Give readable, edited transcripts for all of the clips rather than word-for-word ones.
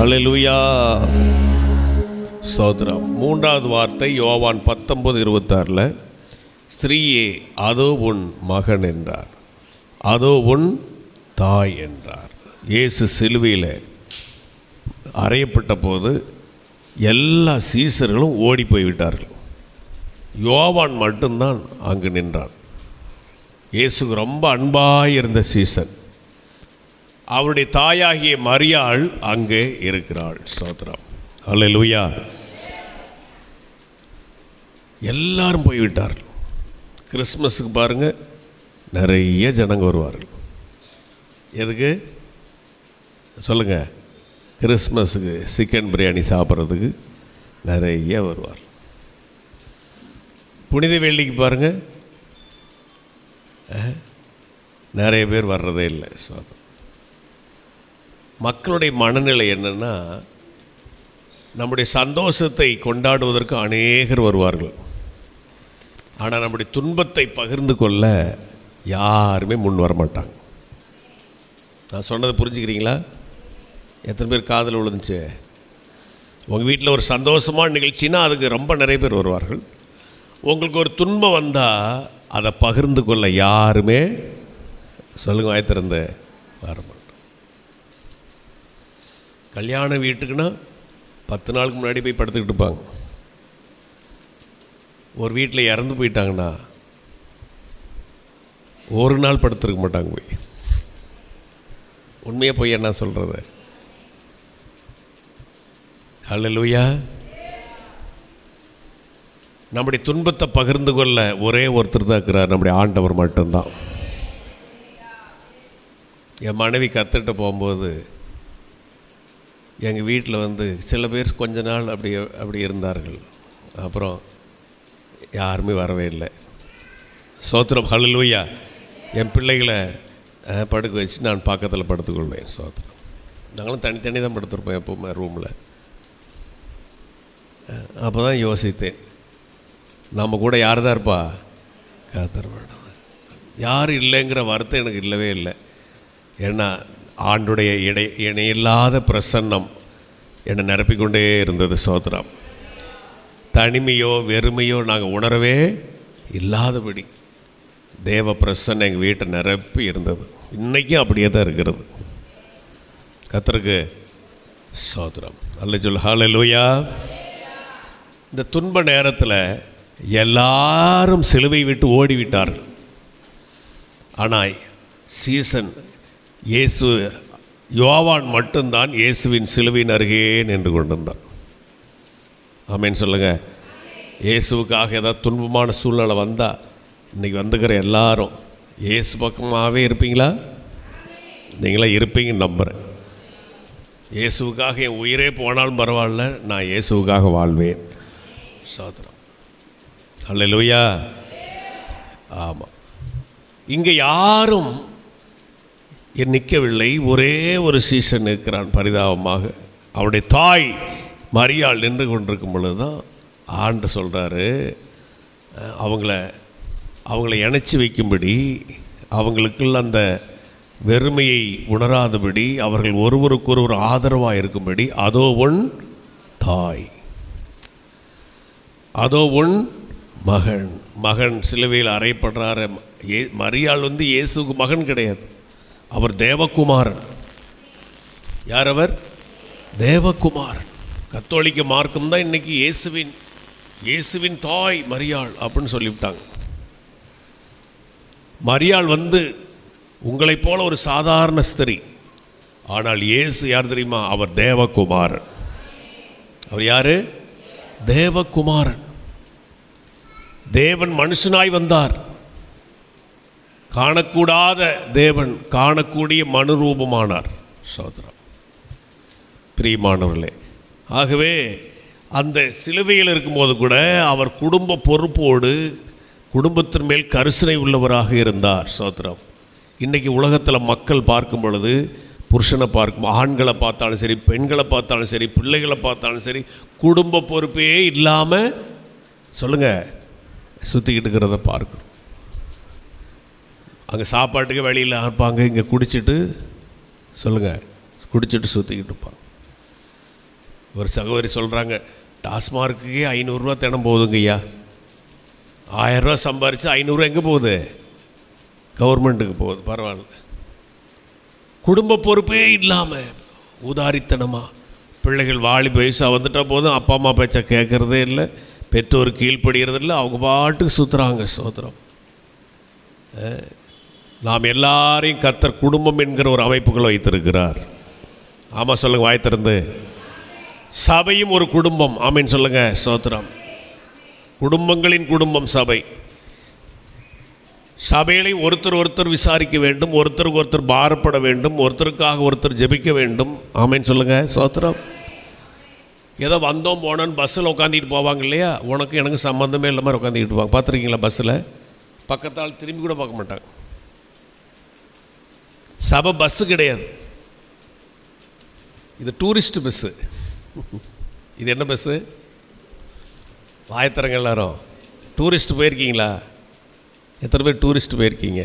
அல்லேலூயா. ஸ்தோத்திரம். மூன்றாவது வார்த்தை யோவான் 19:26 ஸ்திரீயே அதோ உன் மகன் என்றார், அதோ உன் தாய் என்றார். இயேசு சிலுவையில் அறையப்பட்ட போது எல்லா சீசர்களும் ஓடி போய்விட்டார்கள். யோவான் மட்டும்தான் அங்கு நின்றான். இயேசுக்கு ரொம்ப அன்பாக இருந்த சீசன். அவருடைய தாயாகிய மரியாள் அங்கே இருக்கிறாள். ஸ்தோத்திரம். அல்லேலூயா. எல்லாரும் போய்விட்டார்கள். கிறிஸ்மஸுக்கு பாருங்கள், நிறைய ஜனங்க வருவார்கள். எதுக்கு சொல்லுங்கள்? கிறிஸ்மஸுக்கு சிக்கன் பிரியாணி சாப்பிட்றதுக்கு நிறைய வருவார். புனித வெள்ளிக்கு பாருங்கள், நிறைய பேர் வர்றதே இல்லை. மக்களுடைய மனநிலை என்னென்னா, நம்முடைய சந்தோஷத்தை கொண்டாடுவதற்கு அநேகர் வருவார்கள். ஆனால் நம்முடைய துன்பத்தை பகிர்ந்து கொள்ள யாருமே முன் வரமாட்டாங்க. நான் சொன்னதை புரிஞ்சுக்கிறீங்களா? எத்தனை பேர் காதில் விழுந்துச்சு? உங்கள் வீட்டில் ஒரு சந்தோஷமான நிகழ்ச்சின்னா அதுக்கு ரொம்ப நிறைய பேர் வருவார்கள். உங்களுக்கு ஒரு துன்பம் வந்தால் அதை பகிர்ந்து கொள்ள யாருமே சொல்லுங்க வாய்த்திறந்து வரமாட்டோம். கல்யாண வீட்டுக்குன்னா 10 நாளுக்கு முன்னாடி போய் படுத்துக்கிட்டு இருப்பாங்க. ஒரு வீட்டில் இறந்து போயிட்டாங்கன்னா ஒரு நாள் படுத்துருக்க மாட்டாங்க போய். உண்மையாக போய் என்ன சொல்கிறது? அல்லேலூயா. நம்முடைய துன்பத்தை பகிர்ந்து கொள்ள ஒரே ஒருத்தர் தான் இருக்கிறார், நம்முடைய ஆண்டவர் மட்டும்தான். என் மனைவி கற்றுட்டு போகும்போது எங்கள் வீட்டில் சில பேர் கொஞ்ச நாள் அப்படி இருந்தார்கள். அப்புறம் யாருமே வரவே இல்லை. ஸ்தோத்திரம். அல்லேலூயா. என் பிள்ளைகளை படுக்க வச்சு நான் பக்கத்தில் படுத்துக்கொள்வேன். ஸ்தோத்திரம். நாங்களும் தனித்தனி தான் படுத்துருப்போம் எப்போவுமே ரூமில். அப்போ தான் யோசித்தேன், நம்ம கூட யார் தான் இருப்பா? கர்த்தர் மட்டும். யாரும் இல்லைங்கிற வருத்தம் எனக்கு இல்லவே இல்லை. ஏன்னா ஆண்டுடைய இணையில்லாத பிரசன்னம் என்னை நிரப்பிக்கொண்டே இருந்தது. ஸ்தோத்திரம். தனிமையோ வெறுமையோ நாங்கள் உணரவே இல்லாதபடி தேவ பிரசன்னம் எங்கள் வீட்டை நிரப்பி இருந்தது. இன்றைக்கும் அப்படியே தான் இருக்கிறது. கர்த்தருக்கு ஸ்தோத்திரம். அல்லேலூயா. இந்த துன்ப நேரத்தில் எல்லாரும் சிலுவை விட்டு ஓடிவிட்டார்கள். ஆனால் சீசன் இயேசு யோவான் மட்டும்தான் இயேசுவின் சிலுவையின் அருகே நின்று கொண்டிருந்தான். ஆமேன்னு சொல்லுங்கள். இயேசுவுக்காக ஏதாவது துன்பமான சூழ்நிலை வந்தால் இன்றைக்கி வந்துக்கிற எல்லாரும் இயேசு பக்கமாகவே இருப்பீங்களா? நீங்களாம் இருப்பீங்கன்னு நம்புகிறேன். இயேசுவுக்காக என் உயிரே போனாலும் பரவாயில்ல, நான் இயேசுவுக்காக வாழ்வேன். ஸ்தோத்திரம். அல்லேலூயா. ஆமாம். இங்கே யாரும் நிற்கவில்லை. ஒரே ஒரு சீசன் இருக்கிறான். பரிதாபமாக அவருடைய தாய் மரியாள் நின்று கொண்டிருக்கும் பொழுது தான் ஆண்டு சொல்கிறாரு, அவங்கள இணைச்சி வைக்கும்படி, அவங்களுக்குள்ள அந்த வெறுமையை உணராதபடி, அவர்கள் ஒருவருக்கொருவர் ஆதரவாக இருக்கும்படி, அதோ உன் தாய், அதோ உன் மகன். மகன் சிலுவையில் அறையப்படுறார். மரியாள் இயேசுக்கு மகன் கிடையாது, அவர் தேவகுமாரன். யார் அவர்? தேவகுமாரன். கத்தோலிக்க மார்க்கம் தான் இன்றைக்கி இயேசுவின் தாய் மரியாள் அப்படின்னு சொல்லிவிட்டாங்க. மரியாள் உங்களைப் போல ஒரு சாதாரண ஸ்திரீ. ஆனால் இயேசு யார் தெரியுமா? அவர் தேவகுமாரன். அவர் யார்? தேவகுமாரன். தேவன் மனுஷனாய் வந்தார். காணக்கூடாத தேவன் காணக்கூடிய மனுரூபமானார். சோதரம். பிரியமானவர்களே, ஆகவே அந்த சிலுவையில் இருக்கும்போது கூட அவர் குடும்ப பொறுப்போடு குடும்பத்தின் மேல் கரிசனை உள்ளவராக இருந்தார். சோத்திரம். இன்றைக்கி உலகத்தில் மக்கள் பார்க்கும் பொழுது, புருஷனை பார்க்கும், ஆண்களை பார்த்தாலும் சரி, பெண்களை பார்த்தாலும் சரி, பிள்ளைகளை பார்த்தாலும் சரி, குடும்ப பொறுப்பே இல்லாமல் சொல்லுங்கள் சுற்றிக்கிட்டு இருக்கிறத பார்க்குறோம். அங்கே சாப்பாட்டுக்கு வெளியில் இருப்பாங்க, இங்கே குடிச்சிட்டு சொல்லுங்கள் குடிச்சிட்டு சுற்றிக்கிட்டு இருப்பாங்க. ஒரு சகோதரி சொல்கிறாங்க, டாஸ்மார்க்குக்கே 500 ரூபா தினம் போகுதுங்க ஐயா. 1000 ரூபா சம்பாரித்து 500 எங்கே போகுது? கவர்மெண்ட்டுக்கு போகுது. பரவாயில்ல. குடும்ப பொறுப்பே இல்லாமல் உதாரித்தனமாக பிள்ளைகள் வாலிப வயசாக வந்துட்டால் போதும், அப்பா அம்மா பேச்சை கேட்குறதே இல்லை, பெற்றோர் கீழ்ப்படுகிறது இல்லை, அவங்க பாட்டுக்கு சுற்றுறாங்க. சோத்திரம். நாம் எல்லாரையும் கர்த்தர் குடும்பம் என்கிற ஒரு அமைப்புகளை வைத்திருக்கிறார். ஆமாம் சொல்லுங்கள், வாய் திறந்து. சபையும் ஒரு குடும்பம். ஆமீன் சொல்லுங்கள். சோத்திரம். குடும்பங்களின் குடும்பம் சபை. சபைகளை ஒருத்தர் விசாரிக்க வேண்டும், ஒருத்தருக்கு ஒருத்தர் பாரப்பட வேண்டும், ஒருத்தருக்காக ஒருத்தர் ஜெபிக்க வேண்டும். ஆமீன் சொல்லுங்கள். சோத்திரம். ஏதோ வந்தோம் போனோன்னு பஸ்ஸில் உட்காந்துட்டு போவாங்க இல்லையா, உனக்கு எனக்கு சம்மந்தமே இல்லை மாதிரி உட்காந்துக்கிட்டு போவாங்க. பார்த்துருக்கீங்களா? பஸ்ஸில் பக்கத்தால் திரும்பி கூட பார்க்க மாட்டாங்க. சபை பஸ்ஸு கிடையாது, இது டூரிஸ்ட் பஸ்ஸு. இது என்ன பஸ்ஸு? வாயத்தரங்க எல்லாரும். டூரிஸ்ட் போயிருக்கீங்களா? எத்தனை பேர் டூரிஸ்ட் போயிருக்கீங்க?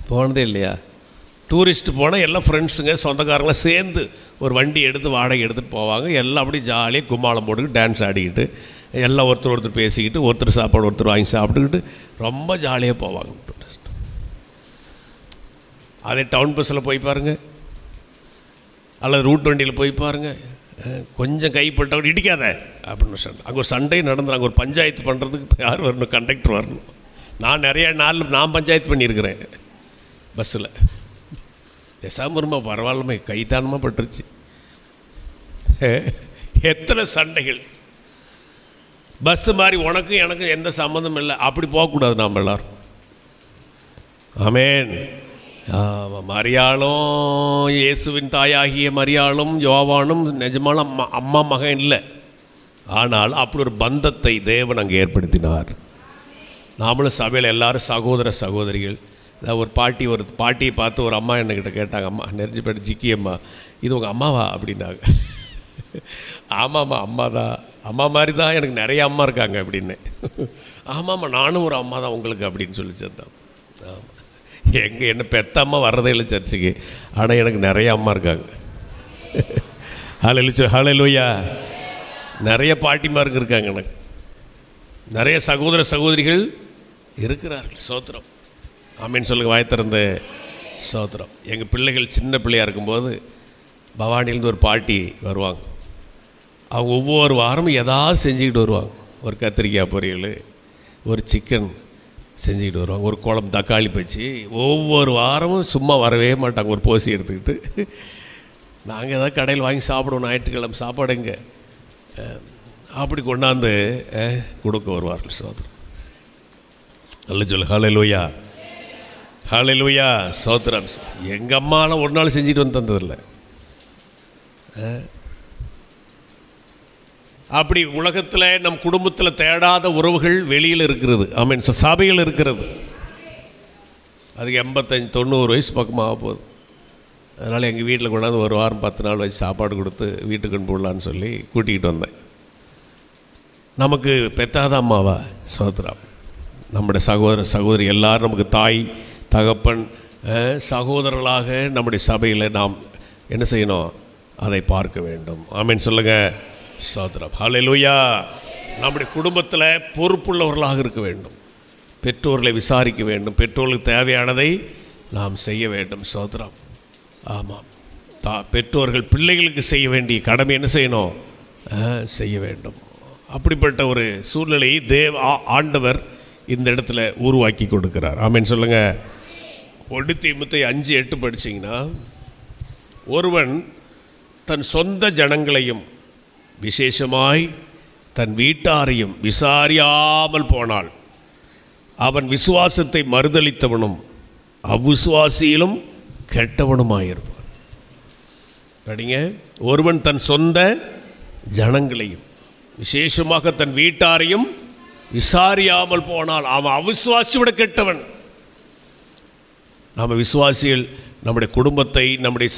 போனதே இல்லையா? டூரிஸ்ட் போனால் எல்லாம் ஃப்ரெண்ட்ஸுங்க சொந்தக்காரங்களாம் சேர்ந்து ஒரு வண்டி எடுத்து வாடகை எடுத்துகிட்டு போவாங்க. எல்லாம் அப்படி ஜாலியாக கும்மாளம் போட்டுக்கிட்டு டான்ஸ் ஆடிக்கிட்டு எல்லாம் ஒருத்தர் பேசிக்கிட்டு ஒருத்தர் சாப்பாடு ஒருத்தர் வாங்கி சாப்பிட்டுக்கிட்டு ரொம்ப ஜாலியாக போவாங்க டூரிஸ்ட். அதே டவுன் பஸ்ஸில் போய் பாருங்கள், அல்லது ரூட் வண்டியில் போய் பாருங்கள், கொஞ்சம் கைப்பட்டவங்க இடிக்காத அப்படின்னு சண்டை. அங்கே ஒரு சண்டை நடந்து அங்கே ஒரு பஞ்சாயத்து பண்ணுறதுக்கு யார் வரணும்? கண்டக்டர் வரணும். நான் நிறையா நாளில் நான் பஞ்சாயத்து பண்ணியிருக்கிறேன் பஸ்ஸில். தேசாமருமா பரவாயில்லமே, கைத்தானமாக பட்டுருச்சு. எத்தனை சண்டைகள். பஸ்ஸு மாதிரி உனக்கும் எனக்கும் எந்த சம்மந்தம் இல்லை, அப்படி போகக்கூடாது நாம் எல்லோரும். ஆமேன். மரியாளும் இயேசுவின் தாயாகிய மரியாளும் யோவானும் நிஜமான அம்மா மகன் இல்லை. ஆனால் அப்படி ஒரு பந்தத்தை தேவன் அங்கே ஏற்படுத்தினார். நாமளும் சபையில் எல்லோரும் சகோதர சகோதரிகள். ஒரு பாட்டியை பார்த்து ஒரு அம்மா என்கிட்ட கேட்டாங்க, அம்மா நெருஞ்சிப்பேட்டை ஜிக்கி அம்மா, இது உங்கள் அம்மாவா அப்படின்னாங்க. ஆமாம்மா அம்மா தான், அம்மா மாதிரி தான், எனக்கு நிறைய அம்மா இருக்காங்க அப்படின்னு. ஆமாம்மா நானும் ஒரு அம்மா தான் உங்களுக்கு அப்படின்னு சொல்லி சேர்த்தான். ஆமாம், எங்கே என்ன பெத்த அம்மா வர்றதே இல்லை சர்ச்சுக்கு, ஆனால் எனக்கு நிறைய அம்மா இருக்காங்க. ஹல்லேலூயா. நிறைய பாட்டிமாருங்க இருக்காங்க, எனக்கு நிறைய சகோதர சகோதரிகள் இருக்கிறார்கள். சோத்திரம். ஆமீன் சொல்லுங்கள், வாய் திறந்து. சோத்திரம். எங்கள் பிள்ளைகள் சின்ன பிள்ளையாக இருக்கும்போது பவானிலேருந்து ஒரு பாட்டி வருவாங்க. அவங்க ஒவ்வொரு வாரமும் ஏதாவது செஞ்சுக்கிட்டு வருவாங்க. ஒரு கத்திரிக்காய் பொரியல், ஒரு சிக்கன் செஞ்சுக்கிட்டு வருவாங்க, ஒரு குழம்பு தக்காளி பச்சி. ஒவ்வொரு வாரமும் சும்மா வரவே மாட்டாங்க, ஒரு போசி எடுத்துக்கிட்டு. நாங்கள் ஏதாவது கடையில் வாங்கி சாப்பிடுவோம், ஞாயிற்றுக்கிழமை சாப்பாடு எங்கே அப்படி கொண்டாந்து கொடுக்க வருவார்கள். சோத்திரம். நல்ல சொல்லு. ஹல்லேலூயா. ஹல்லேலூயா. சோத்திரம். எங்கள் அம்மாலாம் ஒரு நாள் செஞ்சுட்டு வந்து தந்ததில்லை. அப்படி உலகத்தில் நம் குடும்பத்தில் தேடாத உறவுகள் வெளியில் இருக்கிறது. ஆமீன். சபையில் இருக்கிறது. அதுக்கு 85-90 வயசு பக்கமாக ஆக போகுது. அதனால் எங்கள் வீட்டில் கொண்டாந்து ஒரு வாரம் 10 நாள் வச்சு சாப்பாடு கொடுத்து வீட்டுக்கு கொண்டு போடலான்னு சொல்லி கூட்டிகிட்டு வந்தேன். நமக்கு பெத்தாத அம்மாவா? சோத்ரா. நம்முடைய சகோதர சகோதரி எல்லோரும் நமக்கு தாய் தகப்பன் சகோதரர்களாக நம்முடைய சபையில் நாம் என்ன செய்யணும்? அதை பார்க்க வேண்டும். ஆமீன் சொல்லுங்கள். சோத்ரம். ஹல்லேலூயா. நம்முடைய குடும்பத்தில் பொறுப்புள்ளவர்களாக இருக்க வேண்டும். பெற்றோர்களை விசாரிக்க வேண்டும். பெற்றோர்களுக்கு தேவையானதை நாம் செய்ய வேண்டும். சோத்ரம். ஆமாம். பெற்றோர்கள் பிள்ளைகளுக்கு செய்ய வேண்டிய கடமை என்ன செய்யணும்? செய்ய வேண்டும். அப்படிப்பட்ட ஒரு சூழ்நிலையை ஆண்டவர் இந்த இடத்துல உருவாக்கி கொடுக்கிறார். ஆமீன் சொல்லுங்கள். 1 தீமோத்தேயு 5:8 படிச்சிங்கன்னா, ஒருவன் தன் சொந்த ஜனங்களையும் விசேஷமாய் தன் வீட்டாரையும் விசாரியாமல் போனால் அவன் விசுவாசத்தை மறுதலித்தவனும் அவ்விசுவாசியிலும் கெட்டவனுமாயிருப்பான். படிங்க. ஒருவன் தன் சொந்த ஜனங்களையும் விசேஷமாக தன் வீட்டாரையும் விசாரியாமல் போனால் அவன் அவிசுவாசி விட கெட்டவன். நம்ம விசுவாசிகள் நம்முடைய குடும்பத்தை, நம்முடைய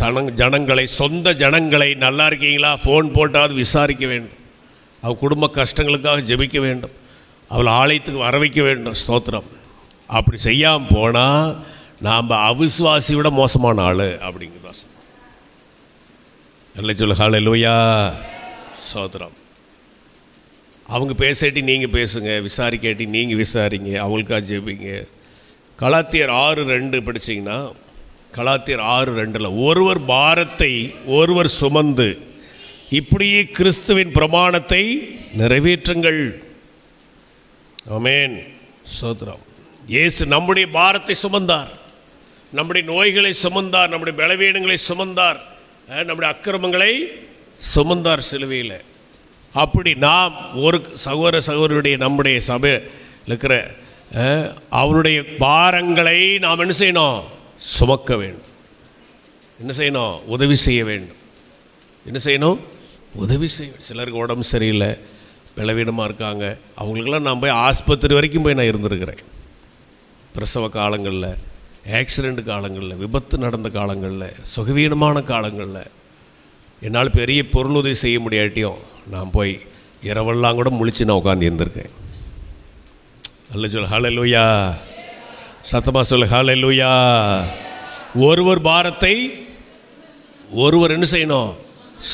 ஜனங்களை, சொந்த ஜனங்களை நல்லா இருக்கீங்களா ஃபோன் போட்டாவது விசாரிக்க வேண்டும். அவள் குடும்ப கஷ்டங்களுக்காக ஜெபிக்க வேண்டும். அவளை ஆலயத்துக்கு வர வைக்க வேண்டும். ஸ்தோத்திரம். அப்படி செய்யாமல் போனால் நாம் அவிசுவாசி விட மோசமான ஆள் அப்படிங்கிறதா. நல்ல சொல்லு ஹல்லேலூயா. சோதரம். அவங்க பேசாட்டி நீங்கள் பேசுங்க, விசாரிக்காட்டி நீங்கள் விசாரிங்க, அவங்களுக்காக ஜெபிங்க. கலாத்தியர் 6:2 படிச்சிங்கன்னா, கலாத்தியர் 6:2 ஒருவர் பாரத்தை ஒருவர் சுமந்து இப்படியே கிறிஸ்துவின் பிரமாணத்தை நிறைவேற்றுங்கள். ஆமென். சோதரம். இயேசு நம்முடைய பாரத்தை சுமந்தார், நம்முடைய நோய்களை சுமந்தார், நம்முடைய பலவீனங்களை சுமந்தார், நம்முடைய அக்கிரமங்களை சுமந்தார் சிலுவையில். அப்படி நாம் ஒரு சகோதர சகோதரியுடைய நம்முடைய சபையில் இருக்கிற அவருடைய பாரங்களை நாம் என்ன செய்யணும்? சுமக்க வேண்டும். என்ன செய்யணும்? உதவி செய்ய வேண்டும். என்ன செய்யணும்? உதவி செய்ய. சிலருக்கு உடம்பு சரியில்லை, பலவீனமாக இருக்காங்க, அவங்களுக்கெல்லாம் நான் போய் ஆஸ்பத்திரி வரைக்கும் போய் நான் இருந்திருக்கிறேன். பிரசவ காலங்களில், ஆக்சிடெண்ட் காலங்களில், விபத்து நடந்த காலங்களில், சுகவீனமான காலங்களில் என்னால் பெரிய பொருளுதவி செய்ய முடியாட்டியும் நான் போய் இரவெல்லாம் கூட முழிச்சு நான் உட்காந்து இருந்திருக்கேன். நல்ல சொல்ல ஹல்லேலூயா. சத்தமாக சொல்ல ஹல்லேலூயா. ஒருவர் பாரத்தை ஒருவர் என்ன செய்யணும்?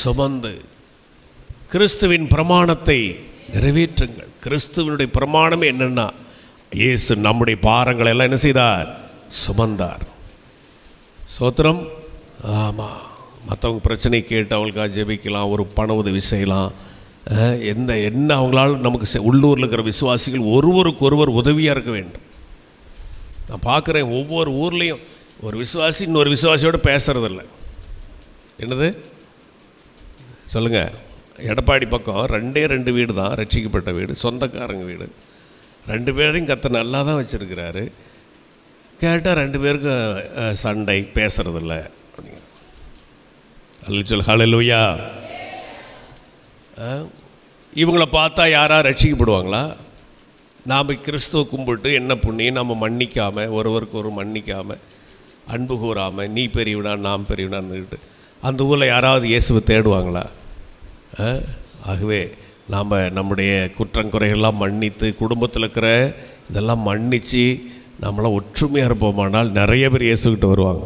சுமந்து கிறிஸ்துவின் பிரமாணத்தை நிறைவேற்றுங்கள். கிறிஸ்துவனுடைய பிரமாணம் என்னென்னா, இயேசு நம்முடைய பாரங்களை எல்லாம் என்ன செய்தார்? சுமந்தார். சோத்திரம். ஆமாம். மற்றவங்க பிரச்சனை கேட்டு அவங்களுக்காக ஜெபிக்கலாம், ஒரு பண உதவி செய்யலாம். என்ன அவங்களால நமக்கு உள்ளூரில் இருக்கிற விசுவாசிகள் ஒருவருக்கு ஒருவர் உதவியாக இருக்க வேண்டும். நான் பார்க்குறேன், ஒவ்வொரு ஊர்லேயும் ஒரு விசுவாசி இன்னொரு விசுவாசியோடு பேசுகிறதில்ல. என்னது சொல்லுங்கள்? எடப்பாடி பக்கம் 2 வீடு தான் ரட்சிக்கப்பட்ட வீடு, சொந்தக்காரங்க வீடு. 2 பேரையும் கர்த்தர் நல்லா தான் வச்சுருக்கிறாரு. கேட்டால் 2 பேருக்கும் சண்டை, பேசுகிறதில்ல. அல்ல சொல் ஹல்லேலூயா. இவங்கள பார்த்தா யாராக ரட்சிக்கப்படுவாங்களா? நாம் கிறிஸ்துவ கும்பிட்டு என்ன புண்ணியம், நம்ம மன்னிக்காமல், ஒருவருக்கு ஒரு மன்னிக்காமல், அன்பு கூறாமல், நீ பெரியவனா நாம் பெரியவனான்னுக்கிட்டு அந்த ஊரில் யாராவது இயேசுவை தேடுவாங்களா? ஆகவே நாம் நம்முடைய குற்றங்குறைகள்லாம் மன்னித்து, குடும்பத்தில் இருக்கிற இதெல்லாம் மன்னித்து நம்மளாம் ஒற்றுமையாக இருப்போமானால் நிறைய பேர் இயேசுக்கிட்ட வருவாங்க.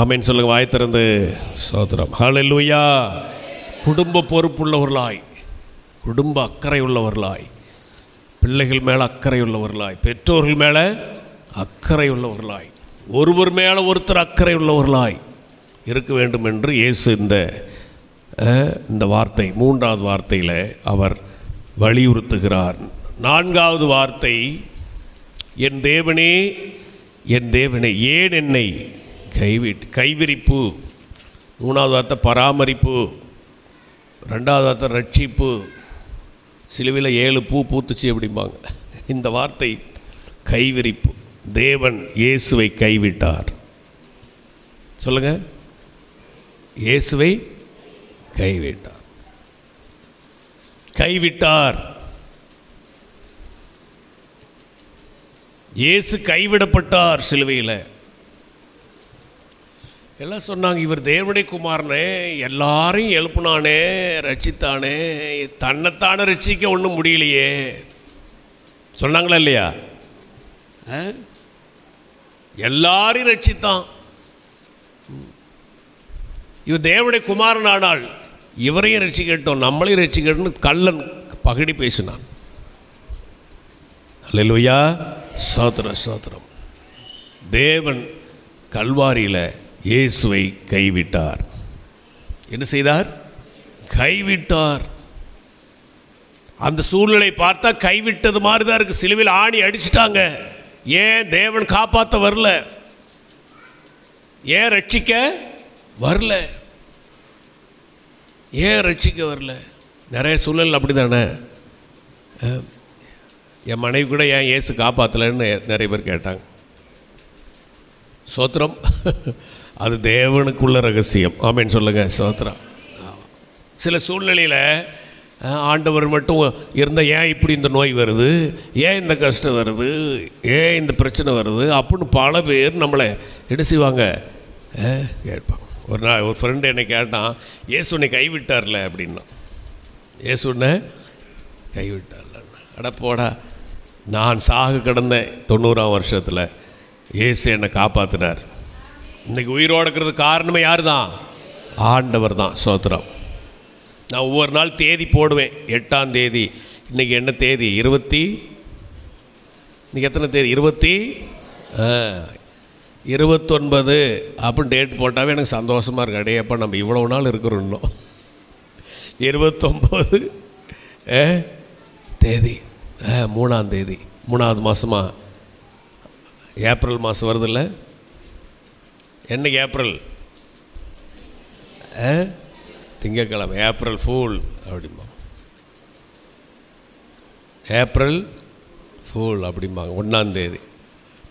ஆமேன்னு சொல்லுங்கள். வாய் திறந்து சோதரம். ஹல்லேலூயா. குடும்ப பொறுப்புள்ளவர்களாய், குடும்ப அக்கறை உள்ளவர்களாய், பிள்ளைகள் மேலே அக்கறை உள்ளவர்களாய், பெற்றோர்கள் மேலே அக்கறை உள்ளவர்களாய், ஒருவர் மேலே ஒருத்தர் அக்கறை உள்ளவர்களாய் இருக்க வேண்டும் என்று இயேசு இந்த வார்த்தை 3வது வார்த்தையில் அவர் வலியுறுத்துகிறார். 4வது வார்த்தை, என் தேவனே என் தேவனே ஏன் என்னை கைவிரிப்பு. 3வது வார்த்தை பராமரிப்பு. 2வது வார்த்தை ரட்சிப்பு. சிலுவையில் 7 பூ பூத்துச்சு அப்படிம்பாங்க. இந்த வார்த்தை கைவிரிப்பு. தேவன் இயேசுவை கைவிட்டார். சொல்லுங்கள். இயேசுவை கைவிட்டார். கைவிட்டார். இயேசு கைவிடப்பட்டார் சிலுவையில். எல்லாம் சொன்னாங்க, இவர் தேவனுடைய குமாரனே, எல்லாரையும் எழுப்புனானே, ரட்சித்தானே, தன்னைத்தானே ரட்சிக்க ஒன்றும் முடியலையே சொன்னாங்களா இல்லையா? எல்லாரையும் ரட்சித்தான். இவர் தேவனுடைய குமாரன் ஆனாள், இவரையும் ரட்சிக்கட்டும், நம்மளையும் ரட்சிக்கட்டும்னு கள்ளன் பகடி பேசினான். அல்லேலூயா. சோத்திரம் சோத்திரம். தேவன் கல்வாரியில் இயேசுவை கைவிட்டார். என்ன செய்தார்? கைவிட்டார். அந்த சூழ்நிலை பார்த்தா கைவிட்டது மாதிரி தான் இருக்குது. சிலுவையில் ஆணி அடிச்சிட்டாங்க. ஏன் தேவன் காப்பாற்ற வரல? ஏன் ரட்சிக்க வரல? ஏன் ரட்சிக்க வரல? நிறைய சூழல் அப்படி தானே. என் மனைவி கூட ஏன் இயேசு காப்பாற்றலைன்னு நிறைய பேர் கேட்டாங்க. சோத்திரம். அது தேவனுக்குள்ள ரகசியம். ஆமேன்னு சொல்லுங்கள். சோத்திரம். சில சூழ்நிலையில் ஆண்டவர் மட்டும் இருந்தால் ஏன் இப்படி இந்த நோய் வருது, ஏன் இந்த கஷ்டம் வருது, ஏன் இந்த பிரச்சனை வருது அப்படின்னு பல பேர் நம்மளை என்ன செய்வாங்க? கேட்பாங்க. ஒரு நாள் ஒரு ஃப்ரெண்டு என்னை கேட்டான், இயேசு உன்னை கைவிட்டார்ல அப்படின்னா. இயேசு உன்னை கைவிட்டார்ல. அடப்போடா, நான் சாக கிடந்தேன் 90ஆம் வருஷத்தில், இயேசு என்னை காப்பாற்றினார். இன்றைக்கி உயிரோடு இருக்கிறது காரணமே யார் தான்? ஆண்டவர் தான். ஸ்தோத்திரம். நான் ஒவ்வொரு நாள் தேதி போடுவேன். 8ஆம் தேதி, இன்றைக்கி என்ன தேதி? இன்றைக்கி எத்தனை தேதி? 29 அப்படின்னு டேட் போட்டாவே எனக்கு சந்தோஷமாக இருக்கு. அடையப்பா நம்ம இவ்வளோ நாள் இருக்கிறோம். இன்னும் 29 தேதி, 3ஆம் தேதி, 3வது மாதமா? ஏப்ரல் மாதம் வருதில்ல? என்னைக்கு ஏப்ரல்? திங்கட்கிழமை. ஏப்ரல் ஃபூல் அப்படிம்பாங்க. ஏப்ரல் ஃபூல் அப்படிம்பாங்க. 1ஆம் தேதி.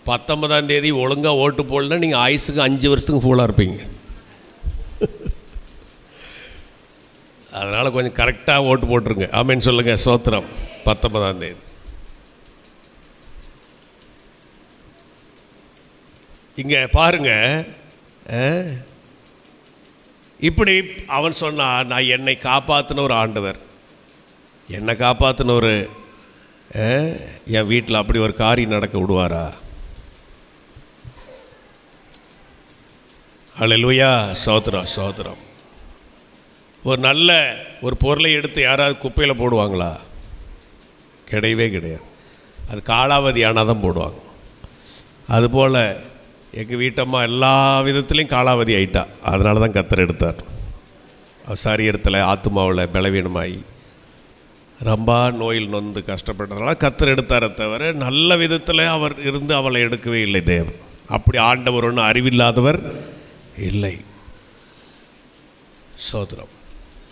19ஆம் தேதி ஒழுங்காக ஓட்டு போடலன்னா நீங்கள் ஆயுசுக்கு 5 வருஷத்துக்கு ஃபூலாக இருப்பீங்க. அதனால் கொஞ்சம் கரெக்டாக ஓட்டு போட்டுருங்க. ஆமேன்னு சொல்லுங்கள். ஸ்தோத்திரம். 19ஆம் தேதி. இங்கே பாருங்க, இப்படி அவன் சொன்னான், நான் என்னை காப்பாற்றின ஒரு ஆண்டவர், என்னை காப்பாற்றின ஒரு என் வீட்டில் அப்படி ஒரு காரியம் நடக்க விடுவாரா? அல்லேலூயா. ஸ்தோத்திரம், ஸ்தோத்திரம். ஒரு நல்ல ஒரு பொருளை எடுத்து யாராவது குப்பையில் போடுவாங்களா? கிடையவே கிடையாது. அது காலாவதி ஆனால் தான் போடுவாங்க. அதுபோல் எங்கள் வீட்டம்மா எல்லா விதத்துலேயும் காலாவதி ஆயிட்டா. அதனால தான் கர்த்தர் எடுத்தார். சரீரத்தில் ஆத்துமாவில் பலவீனமாகி ரொம்ப நோயில் நொந்து கஷ்டப்பட்டதுனால கர்த்தர் எடுத்தாரே தவிர நல்ல விதத்தில் அவர் இருந்து அவளை எடுக்கவே இல்லை தேவன். அப்படி ஆண்டவர் ஒன்றும் அறிவில்லாதவர் இல்லை. சோதரம்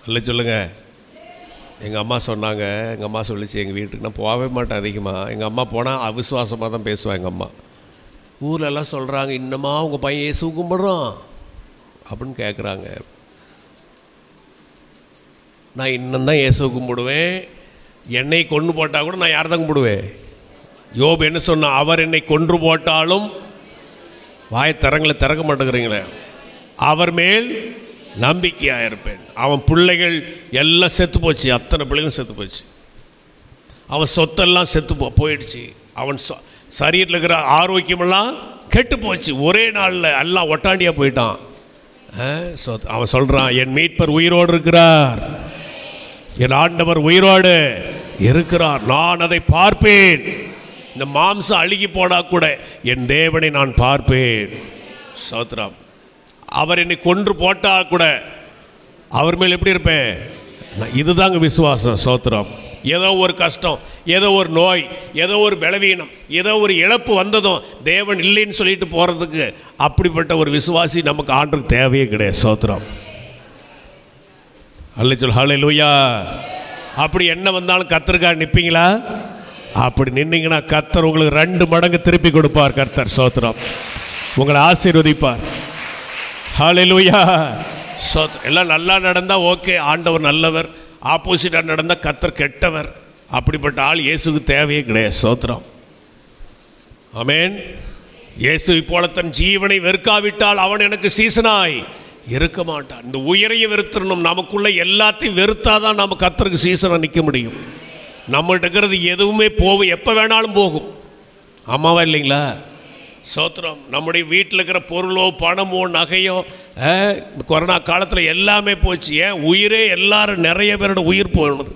இல்லை சொல்லுங்கள். எங்கள் அம்மா சொன்னாங்க, எங்கள் அம்மா சொல்லிச்சு, எங்கள் வீட்டுக்கு நான் போகவே மாட்டேன் அதிகமாக. எங்கள் அம்மா போனால் அவிசுவாசமாக தான் பேசுவாள். எங்கள் அம்மா ஊரெல்லாம் சொல்கிறாங்க, இன்னமா உங்கள் பையன் இயேசு கும்பிட்றான் அப்படின்னு கேட்குறாங்க. நான் இன்னும் தான் இயேசு கும்பிடுவேன். என்னை கொன்று போட்டால் கூட நான் யார் தான் கும்பிடுவேன்? யோபு என்ன சொன்ன? அவர் என்னை கொன்று போட்டாலும் வாயை திறக்க மாட்டேங்கிறீங்களே, அவர் மேல் நம்பிக்கையாக இருப்பேன். அவன் பிள்ளைகள் எல்லாம் செத்து போச்சு, அத்தனை பிள்ளைகளும் செத்து போச்சு. அவன் சொத்தெல்லாம் செத்து போயிடுச்சு. அவன் சரீரத்தில் இருக்கிற ஆரோக்கியமெல்லாம் கெட்டு போச்சு. ஒரே நாளில் எல்லாம் ஒட்டாண்டியாக போயிட்டான். அவன் சொல்கிறான், என் மீட்பர் உயிரோடு இருக்கிறார், என் ஆண்டவர் உயிரோடு இருக்கிறார், நான் அதை பார்ப்பேன். இந்த மாம்சம் அழுகி போனா கூட என் தேவனை நான் பார்ப்பேன். ஸ்தோத்திரம். அவர் என்னை கொன்று போட்டால் கூட அவர் மேல் எப்படி இருப்பேன்? இதுதாங்க விசுவாசம். ஸ்தோத்திரம். ஏதோ ஒரு கஷ்டம், ஏதோ ஒரு நோய், ஏதோ ஒரு பலவீனம், ஏதோ ஒரு இழப்பு வந்ததும் தேவன் இல்லைன்னு சொல்லிட்டு போகிறதுக்கு அப்படிப்பட்ட ஒரு விசுவாசி நமக்கு ஆண்டுக்கு தேவையே கிடையாது. ஸ்தோத்திரம். ஹல்லேலூயா. அப்படி என்ன வந்தாலும் கர்த்தருக்காக நிற்பீங்களா? அப்படி நின்னீங்கன்னா கர்த்தர் உங்களுக்கு 2 மடங்கு திருப்பி கொடுப்பார். கர்த்தர் ஸ்தோத்திரம் உங்களை ஆசீர்வதிப்பார். ஹல்லேலூயா. எல்லாம் நல்லா நடந்தால் ஓகே, ஆண்டவர் நல்லவர். ஆப்போசிட்டாக நடந்தால் கர்த்தர் கெட்டவர். அப்படிப்பட்ட ஆள் இயேசுக்கு தேவையே கிடையாது. ஸ்தோத்திரம். ஆமென். இயேசு போல தன் ஜீவனை வெறுக்காவிட்டால் அவன் எனக்கு சீசனாய் இருக்க மாட்டான். இந்த உயிரையை வெறுத்துடணும். நமக்குள்ள எல்லாத்தையும் வெறுத்தாதான் நம்ம கர்த்தருக்கு சீசனாக நிற்க முடியும். நம்மகிட்ட இருக்கிறது எதுவுமே போகும், எப்போ வேணாலும் போகும். ஆமாவா இல்லைங்களா? ஸ்தோத்திரம். நம்முடைய வீட்டில் இருக்கிற பொருளோ பணமோ நகையோ கொரோனா காலத்தில் எல்லாமே போச்சு. ஏன்? உயிரே எல்லாரும் நிறைய பேரோட உயிர் போனது.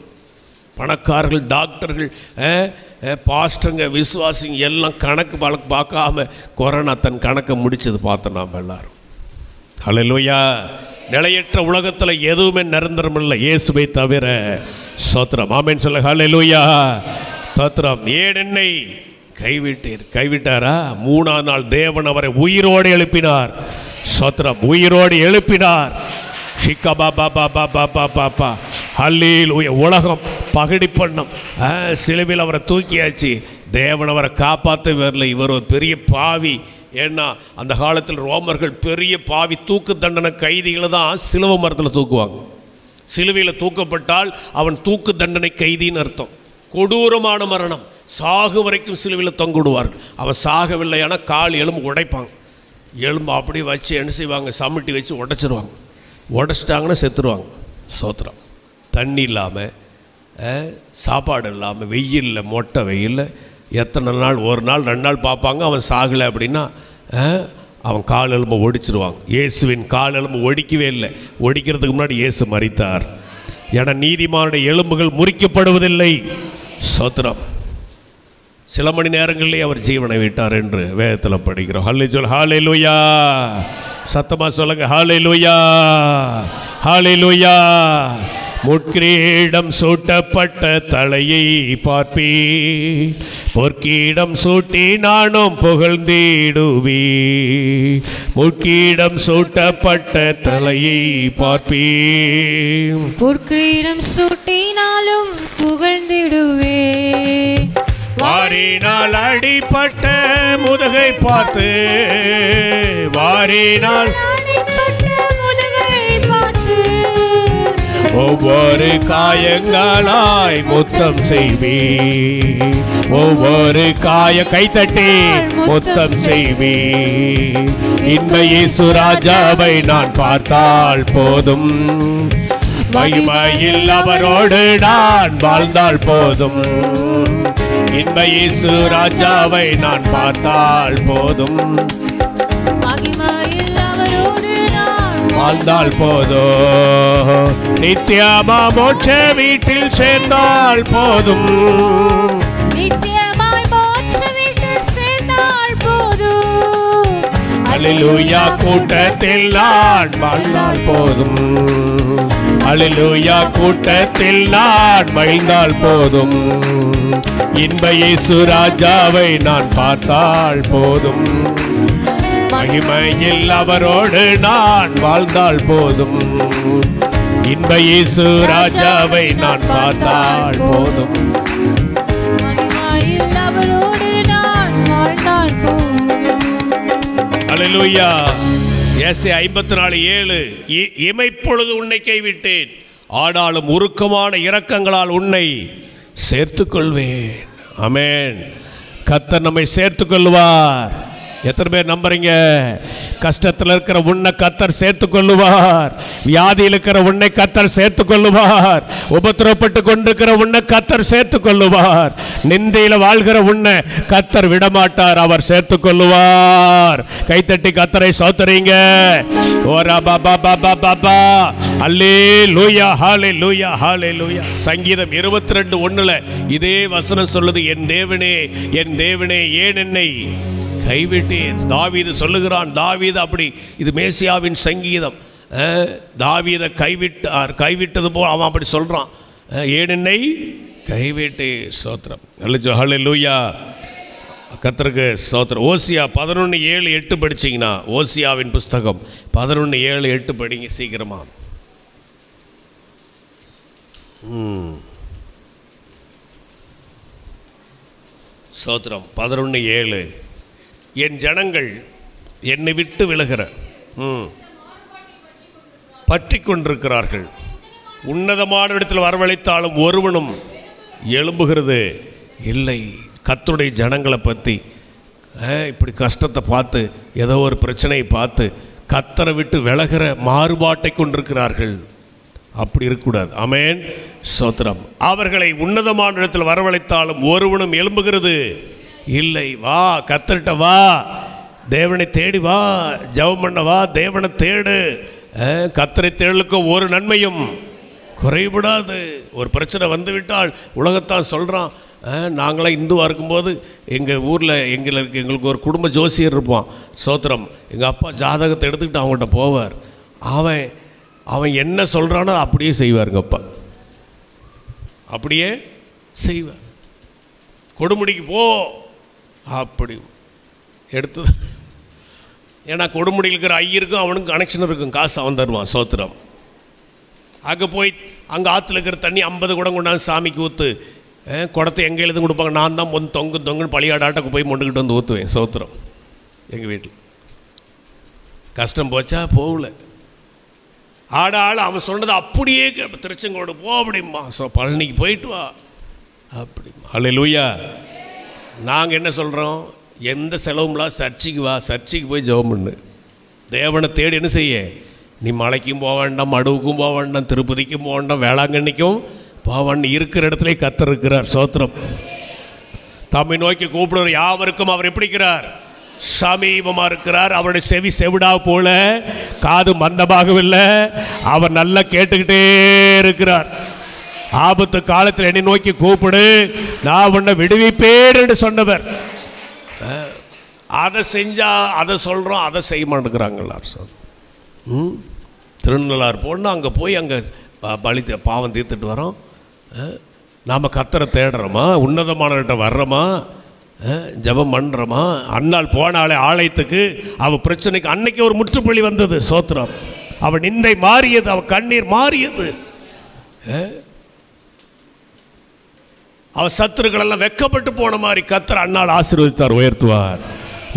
பணக்காரர்கள், டாக்டர்கள், பாஸ்டருங்க, விசுவாசிங்க எல்லாம் கணக்கு பார்க்காம கொரோனா தன் கணக்கை முடிச்சது பார்த்தோம் நாம் எல்லாரும். ஹல்லேலூயா. நிலையற்ற உலகத்தில் எதுவுமே நிரந்தரம் இல்லை இயேசுவை தவிர. ஸ்தோத்திரம். ஆமென் சொல்ல. ஹல்லேலூயா. ஸ்தோத்திரம். ஏன் என்னை கைவிட்டாரா? 3ஆம் நாள் தேவன் அவரை உயிரோடு எழுப்பினார். ஸ்தோத்திரம். உயிரோடு எழுப்பினார். ஹல்லேலூயா. உலகம் பகடி பண்ணம், சிலுவையில் அவரை தூக்கியாச்சு. தேவன் அவரை காப்பாற்ற வரல. இவர் ஒரு பெரிய பாவி. ஏன்னா அந்த காலத்தில் ரோமர்கள் பெரிய பாவி தூக்கு தண்டனை கைதிகளை தான் சிலுவை மரத்தில் தூக்குவாங்க. சிலுவையில் தூக்கப்பட்டால் அவன் தூக்கு தண்டனை கைதின்னு அர்த்தம். கொடூரமான மரணம், சாகு வரைக்கும் சிலுவையில் தொங்கிடுவார்கள். அவன் சாகவில்லை, ஆனால் கால் எலும்பு உடைப்பாங்க. எலும்பு அப்படியே வச்சு என்ன செய்வாங்க? சமட்டி வச்சு உடைச்சிருவாங்க. உடைச்சிட்டாங்கன்னா செத்துருவாங்க. ஸ்தோத்திரம். தண்ணி இல்லாமல், சாப்பாடு இல்லாமல், வெயிலில், மொட்டை வெயிலில் எத்தனை நாள், 1 நாள் 2 நாள் பார்ப்பாங்க. அவன் சாகலை அப்படின்னா அவன் கால் எலும்பை ஒடிச்சிருவாங்க. இயேசுவின் கால் எலும்பு ஒடிக்கவே இல்லை. ஒடிக்கிறதுக்கு முன்னாடி இயேசு மரித்தார். ஏன்னா நீதிமானுடைய எலும்புகள் முறிக்கப்படுவதில்லை. ஸ்தோத்திரம். சில மணி நேரங்களிலே அவர் ஜீவனை விட்டார் என்று வேதத்தில் படிக்கிறோம். ஹல்லேலூயா. சத்தமாக சொல்லுங்க, ஹல்லேலூயா, ஹல்லேலூயா. முட்கிரீடம் சூட்டப்பட்ட தலையை பார்ப்பீ, பொற்கீடம் சூட்டி நானும் புகழ்ந்திடுவி. முட்கிரீடம் சூட்டப்பட்ட தலையை பார்ப்பீ, பொற்கிரீடம் சூட்டினாலும் புகழ்ந்திடுவே. வாரினால் அடிப்பட்ட முதுகை பார்த்து, வாரினால் ஒவ்வொரு காயங்களாய் முத்தம் செய்வி, ஒவ்வொரு கைத்தட்டி முத்தம் செய்வி. இன்ப இயேசு ராஜாவை நான் பார்த்தால் போதும், மகிமையில் அவரோடு நான் வாழ்ந்தால் போதும். இன்ப இயேசு ராஜாவை நான் பார்த்தால் போதும், மகிமையில் அவரோடு நான் வாழ்ந்தால் போதும். நித்தியமா மோட்ச வீட்டில் சேர்ந்தால் போதும், நித்தியமாய் மோட்ச வீட்டில் சேர்ந்தால் போதும். அல்லேலூயா கூட்டத்தில் நான் வாழ்ந்தால் போதும், அல்லேலூயா கூட்டத்தில் நான் மகிழ்ந்தால் போதும். இன்ப இயேசு ராஜாவை நான் பார்த்தால் போதும், மகிமையில் அவரோடு நான் வாழ்ந்தால் போதும். இன்ப இயேசு ராஜாவை நான் பார்த்தால் போதும், மகிமையில் அவரோடு நான் வாழ்ந்தால் போதும். அல்லேலூயா. ஏசாயா 54:7 இமைப்பொழுது உன்னை கைவிட்டேன், ஆனாலும் உருக்கமான இரக்கங்களால் உன்னை சேர்த்துக்கொள்வேன். ஆமென். கர்த்தர் நம்மை சேர்த்துக்கொள்வார். எத்தனை பேர் நம்புறீங்க? கஷ்டத்தில் இருக்கிற உன்னை கர்த்தர் சேர்த்துக்கொள்ளுவார். வியாதியில் இருக்கிற உன்னை கர்த்தர் சேர்த்துக்கொள்ளுவார். உபத்திரப்பட்டு கொண்டிருக்கிற உன்னை கர்த்தர் சேர்த்துக்கொள்ளுவார். நிந்தையில் வாழ்கிற உன்னை கர்த்தர் விடமாட்டார், அவர் சேர்த்துக்கொள்ளுவார். கைத்தட்டி கர்த்தரை சோத்தரிங்க. ஓரா பாபா பாபா பாபா. அல்லேலூயா, ஹல்லேலூயா, ஹல்லேலூயா. சங்கீதம் 22:1 இதே வசனம் சொல்லுது, என் தேவனே, என் தேவனே, ஏன் என்னை கைவிட்டேன். தாவீது சொல்லுகிறான். தாவீது அப்படி, இது மேசியாவின் சங்கீதம். தாவீதை கைவிட்டது போல் அவன் அப்படி சொல்றான். ஏன் என்னை கைவிட்டே. ஸ்தோத்திரம். ஹல்லேலூயா. கர்த்தருக்கு ஸ்தோத்திரம். ஓசியா 11:7-8 படிச்சீங்கன்னா, ஓசியாவின் புஸ்தகம் 11:7-8 படிங்க சீக்கிரமா. ஸ்தோத்திரம். 11:7. என் ஜனங்கள் என்னை விட்டு விலகிற பற்றி கொண்டிருக்கிறார்கள், உன்னதமான இடத்தில் வரவழைத்தாலும் ஒருவனும் எழும்புகிறது இல்லை. கர்த்தருடைய ஜனங்களை பற்றி இப்படி கஷ்டத்தை பார்த்து, ஏதோ ஒரு பிரச்சனையை பார்த்து கர்த்தரை விட்டு விலகிற மாறுபாட்டை கொண்டிருக்கிறார்கள். அப்படி இருக்கக்கூடாது. ஆமென். ஸ்தோத்திரம். அவர்களை உன்னதமான இடத்தில் வரவழைத்தாலும் ஒருவனும் எழும்புகிறது இல்லை. வா, கர்த்தர்கிட்ட வா, தேவனை தேடி வா, ஜெபம் பண்ண வா, தேவனை தேடு. கர்த்தரை தேடலுக்கு ஒரு நன்மையும் குறைபடாது. ஒரு பிரச்சனை வந்துவிட்டால் உலகத்தான் சொல்கிறான். நாங்களாம் இந்துவாக இருக்கும்போது எங்கள் ஊரில் எங்களுக்கு ஒரு குடும்ப ஜோசியர் இருப்பான். ஸ்தோத்திரம். எங்கள் அப்பா ஜாதகத்தை எடுத்துக்கிட்டு அவங்கள்ட்ட போவார். அவன் என்ன சொல்கிறானோ அப்படியே செய்வாருங்க அப்பா, அப்படியே செய்வார். கொடுமுடிக்கு போ அப்படி எடுத்தது. ஏன்னா கொடுமுடியில் இருக்கிற ஐயருக்கும் அவனுக்கும் கனெக்ஷன் இருக்கும், காசு அவன் தருவான். ஸ்தோத்திரம். அங்கே போய் அங்கே ஆற்றுல இருக்கிற தண்ணி 50 குடம் கொண்டாந்து சாமிக்கு ஊற்று. குடத்தை எங்கே எழுது கொடுப்பாங்க, நான் தான் தொங்குன்னு பழியாடாட்டக்கு போய் மொண்டுக்கிட்டு வந்து ஊற்றுவேன். ஸ்தோத்திரம். எங்கள் வீட்டில் கஷ்டம் போச்சா போகல. ஆள் அவன் சொன்னது அப்படியே திருச்செங்கோடு போ அப்படிம்மா, பழனிக்கு போயிட்டு வா அப்படிம்மா. அல்லேலூயா. நாங்கள் என்ன சொல்கிறோம்? எந்த செலவும்லாம் சர்ச்சைக்கு வா, சர்ச்சைக்கு போய் ஜெபம் பண்ணு. தேவனை தேடி என்ன செய்ய? நீ மலைக்கும் போக வேண்டாம், மடுவுக்கும் போக வேண்டாம், திருப்பதிக்கும் போக வேண்டாம், வேளாங்கண்ணிக்கும் போக வேண்டாம். இருக்கிற இடத்துல கர்த்தர் இருக்கிறார். ஸ்தோத்திரம். தம்மை நோக்கி கூப்பிடுவார் யாவருக்கும் அவர் எப்படி இருக்கிறார்? சமீபமாக இருக்கிறார். அவருடைய செவி செவிடா போல, காது மந்தமாகவில்லை. அவர் நல்லா கேட்டுக்கிட்டே இருக்கிறார். ஆபத்து காலத்தில் என்னை நோக்கி கூப்பிடு, நான் உன்னை விடுவிப்பேன் என்று சொன்னவர். அதை செஞ்சா அதை சொல்கிறோம், அதை செய்ய மாட்டேங்கிறாங்களா சார்? திருநள்ளாறு போனால் அங்கே போய் அங்கே பலி பாவம் தீர்த்துட்டு வரோம். நாம் கத்தரை தேடுறோமா? உன்னதமானவர்கிட்ட வர்றோமா? ஜபம் பண்ணுறோமா? அன்னால் போனாலே ஆலயத்துக்கு அவள் பிரச்சனைக்கு அன்னைக்கு ஒரு முற்றுப்புள்ளி வந்தது. சோத்திரம். அவள் நிந்தை மாறியது, அவள் கண்ணீர் மாறியது. அவள் சத்துருக்களெல்லாம் வெக்கப்பட்டு போன மாதிரி கத்தர் அன்னால் ஆசீர்வதித்தார், உயர்த்துவார்.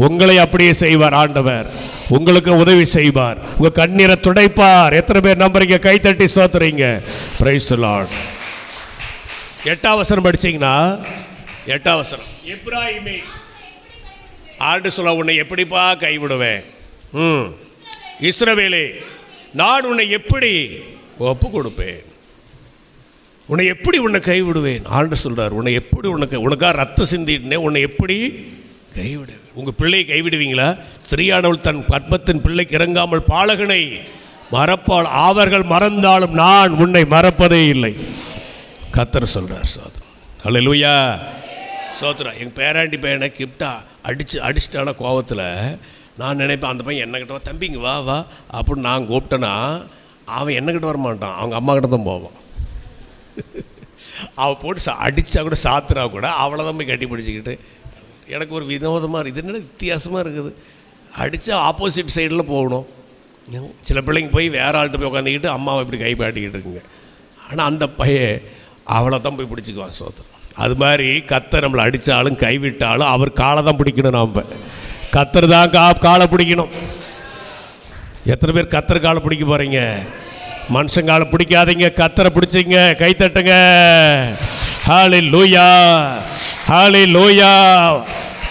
உங்களை அப்படியே செய்வார் ஆண்டவர். உங்களுக்கு உதவி செய்வார், உங்கள் கண்ணீரை துடைப்பார். எத்தனை பேர் நம்புறீங்க? கைத்தட்டி சோத்துறீங்க. Praise the Lord. 8ஆம் வசனம் படிச்சீங்கன்னா, 8ஆம் வசனம், இப்ராஹிமே ஆண்டு சொல்ல, உன்னை எப்படிப்பா கைவிடுவேன்? இஸ்ரவேலே, நான் உன்னை எப்படி ஒப்பு கொடுப்பேன்? உன்னை எப்படி உன்னை கைவிடுவேன்? ஆண்டு சொல்றார், உன்னை எப்படி உனக்காக ரத்த சிந்திட்டேன், உன்னை எப்படி கைவிடுவேன்? உங்கள் பிள்ளையை கைவிடுவீங்களா? ஸ்திரீயானவள் தன் கர்ப்பத்தின் பிள்ளைக்கு இறங்காமல் பாலகனை மறப்பாள். அவர்கள் மறந்தாலும் நான் உன்னை மறப்பதே இல்லை. கர்த்தர் சொல்றார். சோதரம். அல்லேலூயா. சோதரம். எங்கள் பேராண்டி பையனை கிப்டா அடிச்சிட்டான கோவத்தில் நான் நினைப்பேன், அந்த பையன் என்னக்கிட்ட வா, தம்பிங்க வா வா அப்படின்னு நான் கூப்பிட்டேன்னா அவன் என்னக்கிட்ட வரமாட்டான், அவங்க அம்மா கிட்ட தான் போவான். அவள் போட்டு அடித்தா கூட சாத்துறா கூட அவளை தான் போய் கட்டி பிடிச்சிக்கிட்டு, எனக்கு ஒரு வினோதமாக இருக்குது. இது என்ன வித்தியாசமாக இருக்குது? அடித்தா ஆப்போசிட் சைடில் போகணும். சில பிள்ளைங்க போய் வேறு ஆள்கிட்ட போய் உட்காந்துக்கிட்டு அம்மாவை இப்படி கைப்பாட்டிக்கிட்டு இருக்குங்க. ஆனால் அந்த பையன் அவளை தான் போய் பிடிச்சிக்குவான். சோத்திரம். அது மாதிரி கத்தர் நம்மளை அடித்தாலும் கைவிட்டாலும் அவர் காலை தான் பிடிக்கணும். நாம் கத்தர் தான் காலை பிடிக்கணும். எத்தனை பேர் கத்தர் காலை பிடிக்க போகிறீங்க? மனுஷன் காலை பிடிக்காதீங்க, கத்தரை பிடிச்சிங்க. கைத்தட்டுங்க. ஹல்லேலூயா, ஹல்லேலூயா.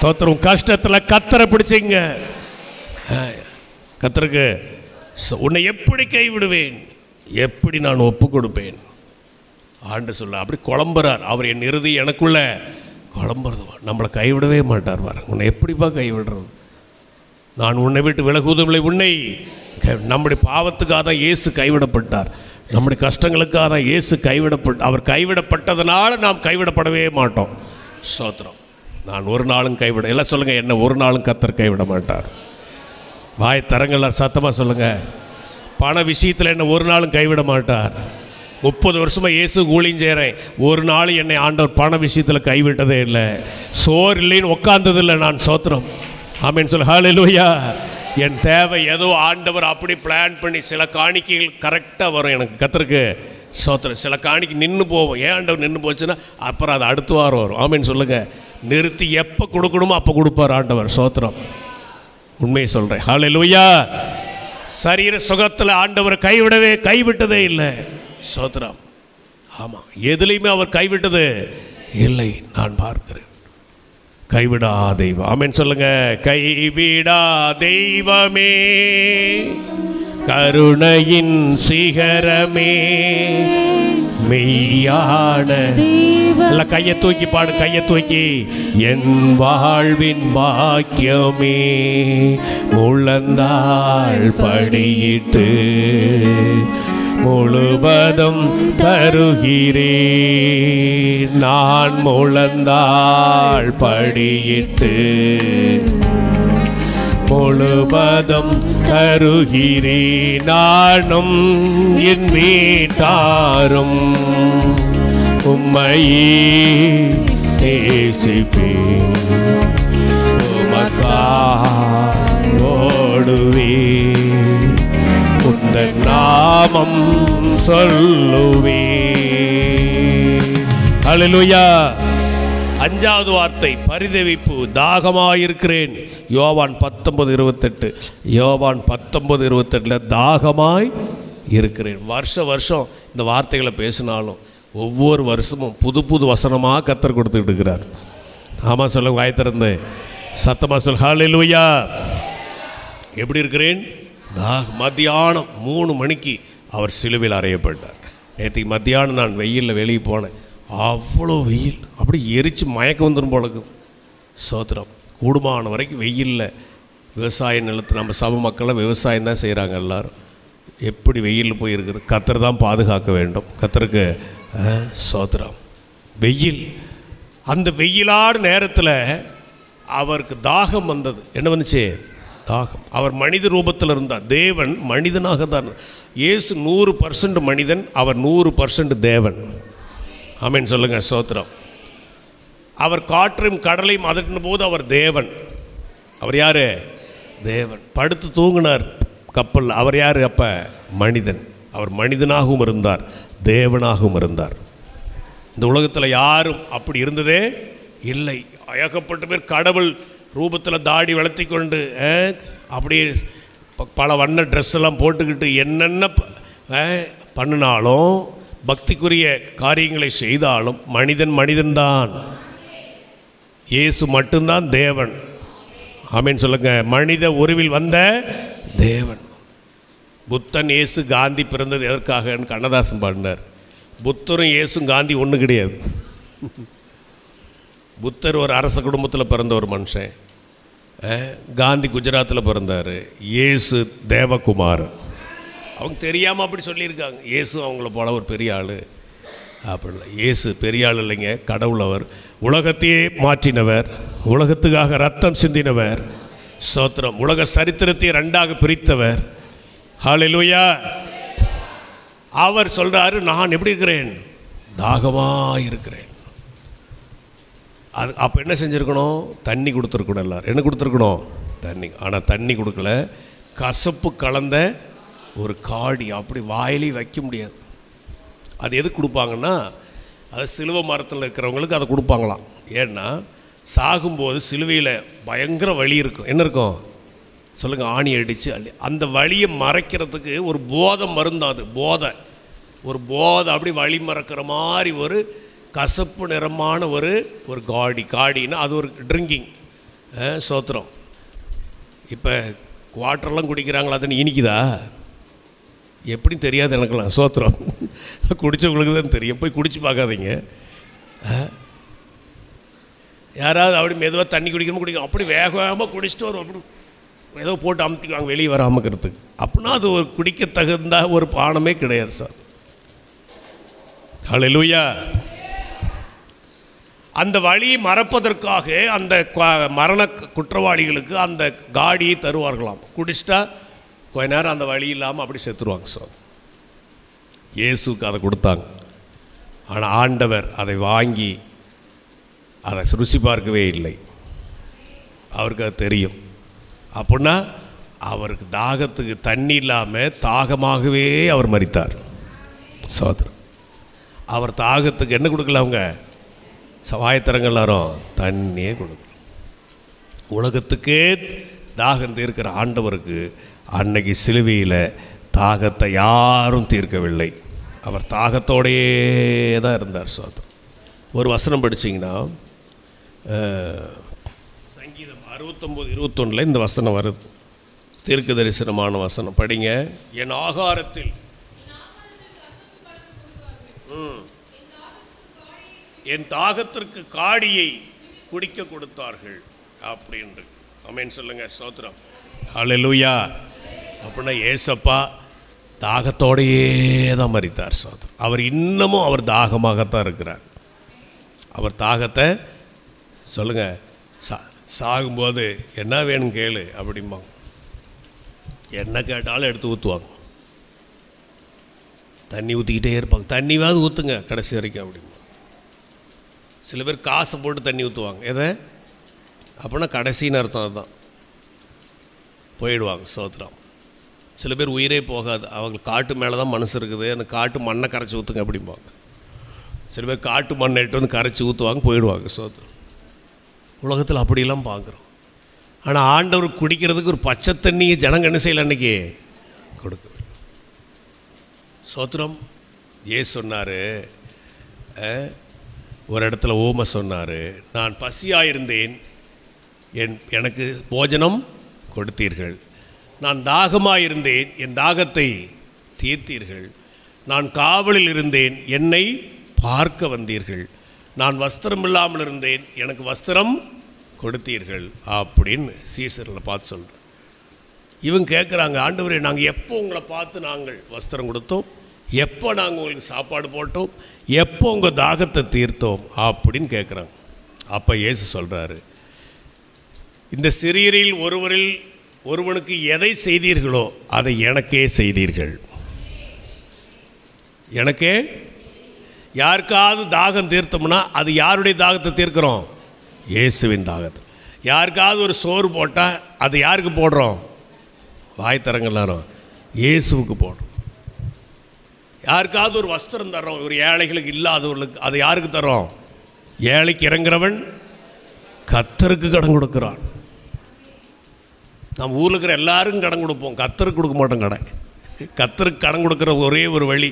தோத்திரம். கஷ்டத்தில் கத்தரை பிடிச்சிங்க. கத்தருக்கு உன்னை எப்படி கைவிடுவேன், எப்படி நான் ஒப்பு கொடுப்பேன் ஆண்டு சொல்ல. அப்படி குழம்புறார் அவர். என் இறுதி எனக்குள்ள குழம்புறது. நம்மளை கைவிடவே மாட்டார். வர உன்னை எப்படிப்பா கைவிடுறது? நான் உன்னை விட்டு விலகுவதில்லை. உன்னை நம்முடைய பாவத்துக்காக தான் இயேசு கைவிடப்பட்டார். நம்முடைய கஷ்டங்களுக்காக தான் இயேசு அவர் கைவிடப்பட்டதுனால நாம் கைவிடப்படவே மாட்டோம். ஸ்தோத்திரம். நான் ஒரு நாளும் எல்லாம் சொல்லுங்கள், என்ன ஒரு நாளும் கர்த்தர் கைவிட மாட்டார். வாய் தரங்கள் சத்தமாக சொல்லுங்கள். பண விஷயத்தில் என்ன ஒரு நாளும் கைவிட மாட்டார். 30 வருஷமாக இயேசு ஊழியம் செய்கிறேன், ஒரு நாள் என்னை ஆண்டவர் பண விஷயத்தில் கைவிட்டதே இல்லை. சோறு இல்லைன்னு உட்கார்ந்ததில்லை நான். ஸ்தோத்திரம். ஆமென் சொல்லு. ஹல்லேலூயா. என் தேவை ஏதோ ஆண்டவர் அப்படி பிளான் பண்ணி சில காணிக்கைகள் கரெக்டாக வரும் எனக்கு. கர்த்தருக்கு ஸ்தோத்திரம். சில காணிக்கை நின்று போவோம். ஏன் ஆண்டவர் நின்று போச்சுன்னா அப்புறம் அது அடுத்த வாரம் வரும். ஆமென் சொல்லுங்கள். நிறுத்தி எப்போ கொடுக்கணுமோ அப்போ கொடுப்பார் ஆண்டவர். ஸ்தோத்திரம். உண்மையை சொல்கிறேன். ஹல்லேலூயா. சரீர சுகத்தில் ஆண்டவர் கைவிட்டதே இல்லை. ஸ்தோத்திரம். ஆமாம், எதுலேயுமே அவர் கைவிட்டது இல்லை. நான் பார்க்கிறேன். கைவிடா தெய்வம். ஆமென் சொல்லுங்க. கைவிடா தெய்வமே, கருணையின் சிகரமே, மெய்யான எல்லாம் கையை தூக்கி பாடு. கையை தூக்கி. என் வாழ்வின் பாக்கியமே, முழந்தாள் படியிட்டு முழுவதும் தருகிறேன். நான் முழந்தாள் படியிட்டு முழுவதும் தருகிறேன். நானும் என் வீட்டாரும் உம்மையே நேசிப்பேன். உமக்காய் ஓடுவேன், உந்தன் நாமம் சொல்லுவேன். ஹல்லேலூயா. 5வது வார்த்தை பரிதவிப்பு. தாகமாயிருக்கிறேன். யோவான் 19:28. யோவான் 19:28 தாகமாய் இருக்கிறேன். வருஷம் இந்த வார்த்தைகளை பேசினாலும் ஒவ்வொரு வருஷமும் புது வசனமாக கர்த்தர் கொடுத்துக்கிட்டு இருக்கிறார். ஆமாம் சொல்லுங்க. வாய் திறந்து சத்தமாக சொல். ஹல்லேலூயா. எப்படி இருக்கிறேன்? மத்தியானம் 3 மணிக்கு அவர் சிலுவையில் அறையப்பட்டார். நேற்று மத்தியானம் நான் வெயிலில் வெளியே போனேன். அவ்வளோ வெயில், அப்படி எரிச்சு மயக்கம் வந்துடும் போலக்கு. சோத்திரம். கூடுமான வரைக்கும் வெயிலில் விவசாய நிலத்து நம்ம சபை மக்களும் விவசாயம் தான் செய்கிறாங்க எல்லோரும். எப்படி வெயில் போய் இருக்குது, கர்த்தர் தான் பாதுகாக்க வேண்டும். கர்த்தருக்கு ஸ்தோத்திரம். வெயில், அந்த வெயிலான நேரத்தில் அவருக்கு தாகம் வந்தது. என்ன வந்துச்சு? தாகம். அவர் மனித ரூபத்தில் இருந்தார். தேவன் மனிதனாக தான். இயேசு 100% மனிதன், அவர் 100% தேவன். ஆமென் சொல்லுங்கள். ஸ்தோத்திரம். அவர் காற்றையும் கடலையும் அதட்டின போது அவர் தேவன். அவர் யார்? தேவன். படுத்து தூங்கினார் கப்பல். அவர் யார்? அப்போ மனிதன். அவர் மனிதனாகவும் இருந்தார், தேவனாகவும் இருந்தார். இந்த உலகத்தில் யாரும் அப்படி இருந்ததே இல்லை. ஏகப்பட்ட பேர் கடவுள் ரூபத்தில் தாடி வளர்த்தி கொண்டு அப்படியே பல வண்ண ட்ரெஸ் எல்லாம் போட்டுக்கிட்டு என்னென்ன பண்ணினாலும், பக்திக்குரிய காரியங்களை செய்தாலும் மனிதன் மனிதன்தான். இயேசு மட்டும்தான் தேவன். ஆமென் சொல்லுங்க. மனித உருவில் வந்த தேவன். புத்தன், இயேசு, காந்தி பிறந்தது எதற்காக? கண்ணதாசன் பாடினார். புத்தரும் இயேசும் காந்தி ஒன்று கிடையாது. புத்தர் ஒரு அரச குடும்பத்தில் பிறந்த ஒரு மனுஷன். காந்தி குஜராத்தில் பிறந்தார். இயேசு தேவகுமார். அவங்க தெரியாமல் அப்படி சொல்லியிருக்காங்க. இயேசு அவங்கள போல ஒரு பெரிய ஆள் அப்படில்ல. இயேசு பெரிய ஆள் இல்லைங்க, கடவுள். அவர் உலகத்தையே மாற்றினவர், உலகத்துக்காக ரத்தம் சிந்தினவர். ஸ்தோத்திரம். உலக சரித்திரத்தை 2ஆக பிரித்தவர். ஹல்லேலூயா. அவர் சொல்கிறாரு, நான் எப்படி இருக்கிறேன்? தாகமாக இருக்கிறேன். அது அப்போ என்ன செஞ்சுருக்கணும்? தண்ணி கொடுத்துருக்கணும். எல்லோரும் என்ன கொடுத்துருக்கணும்? தண்ணி. ஆனால் தண்ணி கொடுக்கல. கசப்பு கலந்த ஒரு காடி. அப்படி வாயிலையும் வைக்க முடியாது. அது எதுக்கு கொடுப்பாங்கன்னா, அது சிலுவை மரத்தில் இருக்கிறவங்களுக்கு அதை கொடுப்பாங்களாம். ஏன்னா சாகும்போது சிலுவையில் பயங்கர வலி இருக்கும். என்ன இருக்கும் சொல்லுங்கள்? ஆணி அடித்து அந்த வலியை மறைக்கிறதுக்கு ஒரு போதை மருந்தான். அது போதை, ஒரு போதை. அப்படி வலி மறக்கிற மாதிரி ஒரு கசப்பு நிறமான ஒரு காடின்னா அது ஒரு ட்ரிங்கிங். சோத்திரம். இப்போ வாட்டர்லாம் குடிக்கிறாங்களா? அதுன்னு இனிக்குதா? எப்படின்னு தெரியாது எனக்குலாம். சோத்திரம். குடித்தவங்களுக்கு தான் தெரியும். போய் குடிச்சு பார்க்காதீங்க. யாராவது அப்படி மெதுவாக தண்ணி குடிக்கணும் அப்படி வேக வேகமாக குடிச்சிட்டு ஒரு அப்படி ஏதோ போட்டு அமுத்திக்குவாங்க வெளியே வர அமுக்கிறதுக்கு. அப்படின்னா அது ஒரு குடிக்க தகுந்த ஒரு பானமே கிடையாது சார். ஹல்லேலூயா. அந்த வழியை மறப்பதற்காக அந்த மரண குற்றவாளிகளுக்கு அந்த காடியை தருவார்களாம். குடிச்சிட்டா கொஞ்ச நேரம் அந்த வழி இல்லாமல் அப்படி செத்துருவாங்க சார். இயேசுக்கு அதை கொடுத்தாங்க. ஆனால் ஆண்டவர் அதை வாங்கி அதை ருசி பார்க்கவே இல்லை. அவருக்கு அது தெரியும். அப்படின்னா அவருக்கு தாகத்துக்கு தண்ணி இல்லாமல் தாகமாகவே அவர் மரித்தார். சோதரம். அவர் தாகத்துக்கு என்ன கொடுக்கல? அவங்க சவாயத்தரங்கள் எல்லாரும் தண்ணியே கொடுக்கல. உலகத்துக்கே தாகம் தீர்க்கிற ஆண்டவருக்கு அன்னைக்கு சிலுவையில் தாகத்தை யாரும் தீர்க்கவில்லை. அவர் தாகத்தோடையே தான் இருந்தார். சோதரம். ஒரு வசனம் படிச்சிங்கன்னா சங்கீதம் 69:21 இந்த வசனம் வருது. தீர்க்க தரிசனமான வசனம். படிங்க. என் ஆகாரத்தில் என் தாகத்திற்கு காடியை குடிக்க கொடுத்தார்கள் அப்படின்னு. ஆமென் சொல்லுங்க. ஸ்தோத்திரம். ஹல்லேலூயா. அப்படின்னா ஏசப்பா தாகத்தோடையே தான் மரித்தார். ஸ்தோத்திரம். அவர் இன்னமும் அவர் தாகமாகத்தான் இருக்கிறார். அவர் தாகத்தை சொல்லுங்கள். சாகும்போது என்ன வேணும் கேளு அப்படிம்பாங்க. என்ன கேட்டாலும் எடுத்து ஊற்றுவாங்க. தண்ணி ஊற்றிக்கிட்டே இருப்பாங்க. தண்ணியாவது ஊற்றுங்க கடைசி வரைக்கும் அப்படிம்பாங்க. சில பேர் காசை போட்டு தண்ணி ஊற்றுவாங்க. எதை? அப்படின்னா கடைசின்னு அர்த்தம். அதுதான் போயிடுவாங்க. ஸ்தோத்திரம். சில பேர் உயிரே போகாது. அவங்க காட்டு மேலே தான் மனசு இருக்குது, அந்த காட்டு மண்ணை கரைச்சி ஊற்றுங்க அப்படிம்பாங்க. சில பேர் காட்டு மண்ணை எட்டு வந்து கரைச்சி ஊற்றுவாங்க, போயிடுவாங்க. ஸ்தோத்திரம். உலகத்தில் அப்படிலாம் பார்க்குறோம். ஆனால் ஆண்டவர் குடிக்கிறதுக்கு ஒரு பச்சை தண்ணியை ஜனங்க என்ன செய்யலை அன்றைக்கி கொடுக்கவில்லை. ஸ்தோத்திரம். சொன்னார் ஒரு இடத்துல ஓமை சொன்னார். நான் பசியாக இருந்தேன், எனக்கு போஜனம் கொடுத்தீர்கள். நான் தாகமாக இருந்தேன், என் தாகத்தை தீர்த்தீர்கள். நான் காவலில் இருந்தேன், என்னை பார்க்க வந்தீர்கள். நான் வஸ்திரம் இல்லாமல் இருந்தேன், எனக்கு வஸ்திரம் கொடுத்தீர்கள் அப்படின்னு சீசரில் பார்த்து சொல்கிறேன். இவங்க கேட்குறாங்க, ஆண்டவரே நாங்கள் எப்போ உங்களை பார்த்து நாங்கள் வஸ்திரம் கொடுத்தோம், எப்போ நாங்கள் உங்களுக்கு சாப்பாடு போட்டோம், எப்போ உங்கள் தாகத்தை தீர்த்தோம் அப்படின்னு கேட்குறாங்க. அப்போ இயேசு சொல்கிறாரு, இந்த சிறியரில் ஒருவனுக்கு எதை செய்தீர்களோ அதை எனக்கே செய்தீர்கள். எனக்கே யாருக்காவது தாகம் தீர்த்தோம்னா அது யாருடைய தாகத்தை தீர்க்கிறோம்? இயேசுவின் தாகத்தை. யாருக்காவது ஒரு சோறு போட்டால் அது யாருக்கு போடுறோம்? வாய்த்தரங்களாரும் இயேசுவுக்கு போடுறோம். யாருக்காவது ஒரு வஸ்திரம் தர்றோம், ஒரு ஏழைகளுக்கு இல்லாதவர்களுக்கு, அது யாருக்கு தர்றோம்? ஏழைக்கு இறங்குறவன் கர்த்தருக்கு கடன் கொடுக்குறான். நம்ம ஊரில் இருக்கிற எல்லாருக்கும் கடன் கொடுப்போம், கர்த்தருக்கு கொடுக்க மாட்டோம் கடன். கர்த்தருக்கு கடன் கொடுக்குற ஒரே ஒரு வழி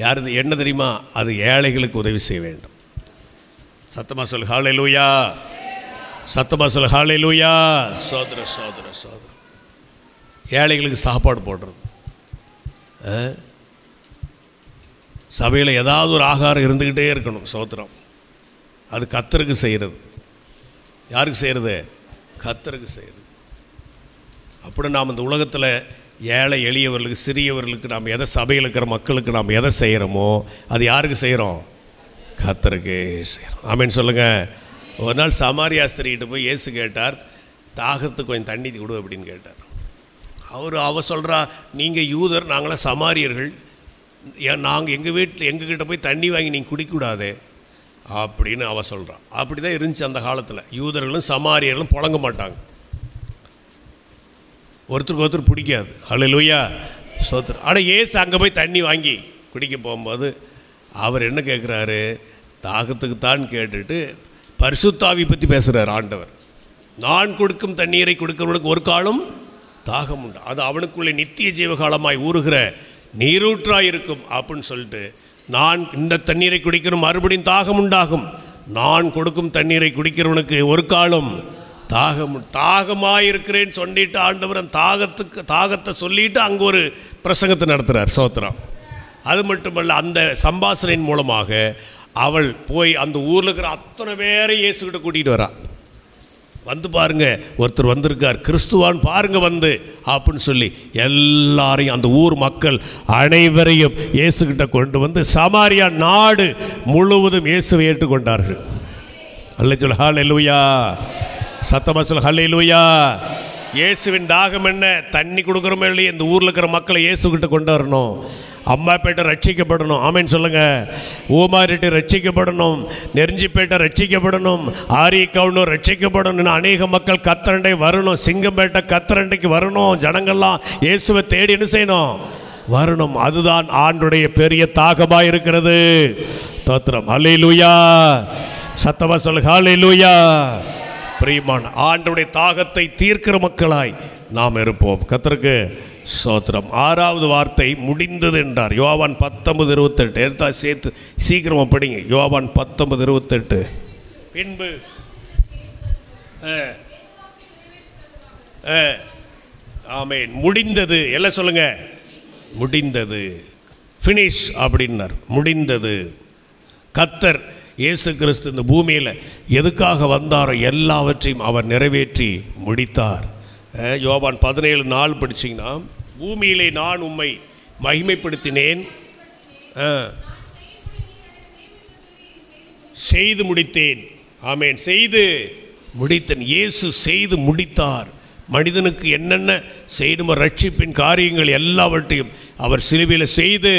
யார் என்ன தெரியுமா? அது ஏழைகளுக்கு உதவி செய்ய வேண்டும். சத்தமாக சொல்லு ஹல்லேலூயா, சத்தமாக சொல்லு ஹல்லேலூயா. சோதர சோதர சோதர ஏழைகளுக்கு சாப்பாடு போடுறது, சபையில் ஏதாவது ஒரு ஆகாரம் இருந்துக்கிட்டே இருக்கணும். சோத்திரம். அது கர்த்தருக்கு செய்கிறது. யாருக்கு செய்கிறது? கர்த்தருக்கு செய்கிறது. அப்படி நாம் இந்த உலகத்தில் ஏழை எளியவர்களுக்கு சிறியவர்களுக்கு நாம் எதை, சபையில் இருக்கிற மக்களுக்கு நாம் எதை செய்கிறோமோ அது யாருக்கு செய்கிறோம்? கர்த்தருக்கு செய்கிறோம். ஆமேன்னு சொல்லுங்கள். ஒரு நாள் சமாரியா ஸ்திரீகிட்ட போய் இயேசு கேட்டார், தாகத்துக்கு கொஞ்சம் தண்ணி கொடு அப்படின்னு கேட்டார். அவ சொல்கிறா, நீங்கள் யூதர், நாங்களாம் சமாரியர்கள், நாங்கள் எங்கள் வீட்டில் எங்ககிட்ட போய் தண்ணி வாங்கி நீங்கள் குடிக்கூடாது அப்படின்னு அவள் சொல்கிறான். அப்படி தான் இருந்துச்சு அந்த காலத்தில். யூதர்களும் சமாரியர்களும் புழங்க மாட்டாங்க, ஒருத்தருக்கு ஒருத்தர் பிடிக்காது. ஹல்லேலூயா, சோத்திரம். ஆனால் இயேசு அங்கே போய் தண்ணி வாங்கி குடிக்க போகும்போது அவர் என்ன கேட்குறாரு? தாகத்துக்கு தான் கேட்டுட்டு பரிசுத்தாவி பற்றி பேசுகிறார் ஆண்டவர். நான் கொடுக்கும் தண்ணீரை கொடுக்கிறவனுக்கு ஒரு காலம் தாகம் உண்டு, அது அவனுக்குள்ளே நித்திய ஜீவகாலமாய் ஊறுகிற நீரூற்றாய் இருக்கும் அப்படின்னு சொல்லிட்டு, நான் இந்த தண்ணீரை குடிக்கணும் மறுபடியும் தாகம் உண்டாகும், நான் கொடுக்கும் தண்ணீரை குடிக்கிறவனுக்கு ஒரு காலம் தாகமாயிருக்கிறேன்னு சொல்லிட்டு ஆண்டவர் தாகத்தை சொல்லிட்டு அங்கே ஒரு பிரசங்கத்தை நடத்துகிறார். சோத்திரம். அது மட்டுமல்ல, அந்த சம்பாஷணையின் மூலமாக அவள் போய் அந்த ஊரில் இருக்கிற அத்தனை பேரை இயேசுக்கிட்ட கூட்டிகிட்டு வரா. வந்து பாருங்க, ஒருத்தர் வந்திருக்கார், கிறிஸ்துவான் பாருங்க வந்து அப்படின்னு சொல்லி எல்லாரையும், அந்த ஊர் மக்கள் அனைவரையும் இயேசுக்கிட்ட கொண்டு வந்து சமாரியா நாடு முழுவதும் இயேசுவை ஏற்றுக்கொண்டார்கள். அல்ல சொல்ல ஹல்லேலூயா, சத்தமா சொல்ல ஹல்லேலூயா. இயேசுவின் தாகம் என்ன? தண்ணி கொடுக்குறோமே இல்லையே, இந்த ஊரில் இருக்கிற மக்களை இயேசுக்கிட்ட கொண்டு வரணும். அம்மாப்பேட்டை ரட்சிக்கப்படணும். ஆமேன்னு சொல்லுங்கள். ஊமாரிட்டு ரட்சிக்கப்படணும், நெருஞ்சிப்பேட்டை ரட்சிக்கப்படணும், ஆரியக்கவுனூர் ரட்சிக்கப்படணும். அநேக மக்கள் கத்தரண்டை வரணும், சிங்கம்பேட்டை கத்தரண்டைக்கு வரணும். ஜனங்கள்லாம் இயேசுவை தேடி என்ன செய்யணும்? வரணும். அதுதான் ஆண்டுடைய பெரிய தாகமாக இருக்கிறது. தோத்திரம். ஹல்லேலூயா, சத்தமா சொல்லுங்க ஹல்லேலூயா. பிரியமான ஆண்டவருடைய தாகத்தை தீர்க்கிற மக்களாய் நாம் இருப்போம். கர்த்தருக்கு ஸ்தோத்திரம். 6வது வார்த்தை முடிந்தது என்றார். யோவான் 19:28 எடுத்தா சேர்த்து சீக்கிரமாக படிங்க. யோவான் 19:28. பின்பு ஆமென், முடிந்தது. எல்லாம் சொல்லுங்க, முடிந்தது. ஃபினிஷ் அப்படின்னார், முடிந்தது. கர்த்தர் இயேசு கிறிஸ்து இந்த பூமியில் எதுக்காக வந்தாரோ எல்லாவற்றையும் அவர் நிறைவேற்றி முடித்தார். யோவான் 17:4 படிச்சிங்கன்னா, பூமியிலே நான் உம்மை மகிமைப்படுத்தினேன், செய்து முடித்தேன். ஆமேன், செய்து முடித்தேன். இயேசு செய்து முடித்தார். மனிதனுக்கு என்னென்ன செய்யணுமோ ரட்சிப்பின் காரியங்கள் எல்லாவற்றையும் அவர் சிலுவையில் செய்து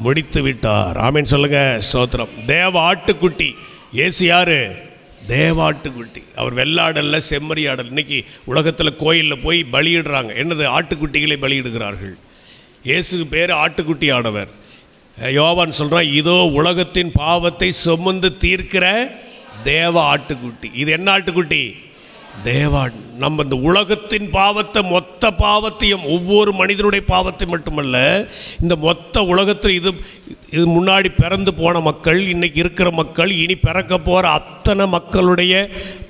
முடித்து விட்டார். ஆமேன் சொல்லுங்க. ஸ்தோத்திரம். தேவ ஆட்டுக்குட்டி இயேசு யாரு? தேவாட்டுக்குட்டி. அவர் வெள்ளாடல்ல, செம்மறியாடல். இன்னைக்கு உலகத்தில் கோயிலில் போய் பலியிடுறாங்க. என்னது? ஆட்டுக்குட்டிகளை பலியிடுகிறார்கள். இயேசுக்கு பேர் ஆட்டுக்குட்டி ஆனவர். யோவான் சொல்கிறான், இதோ உலகத்தின் பாவத்தை சுமந்து தீர்க்கிற தேவ ஆட்டுக்குட்டி. இது என்ன ஆட்டுக்குட்டி? தேவா. நம்ம இந்த உலகத்தின் பாவத்தை, மொத்த பாவத்தையும், ஒவ்வொரு மனிதனுடைய பாவத்தை மட்டுமல்ல, இந்த மொத்த உலகத்தில் இது முன்னாடி பிறந்து போன மக்கள், இன்னைக்கு இருக்கிற மக்கள், இனி பிறக்க போகிற அத்தனை மக்களுடைய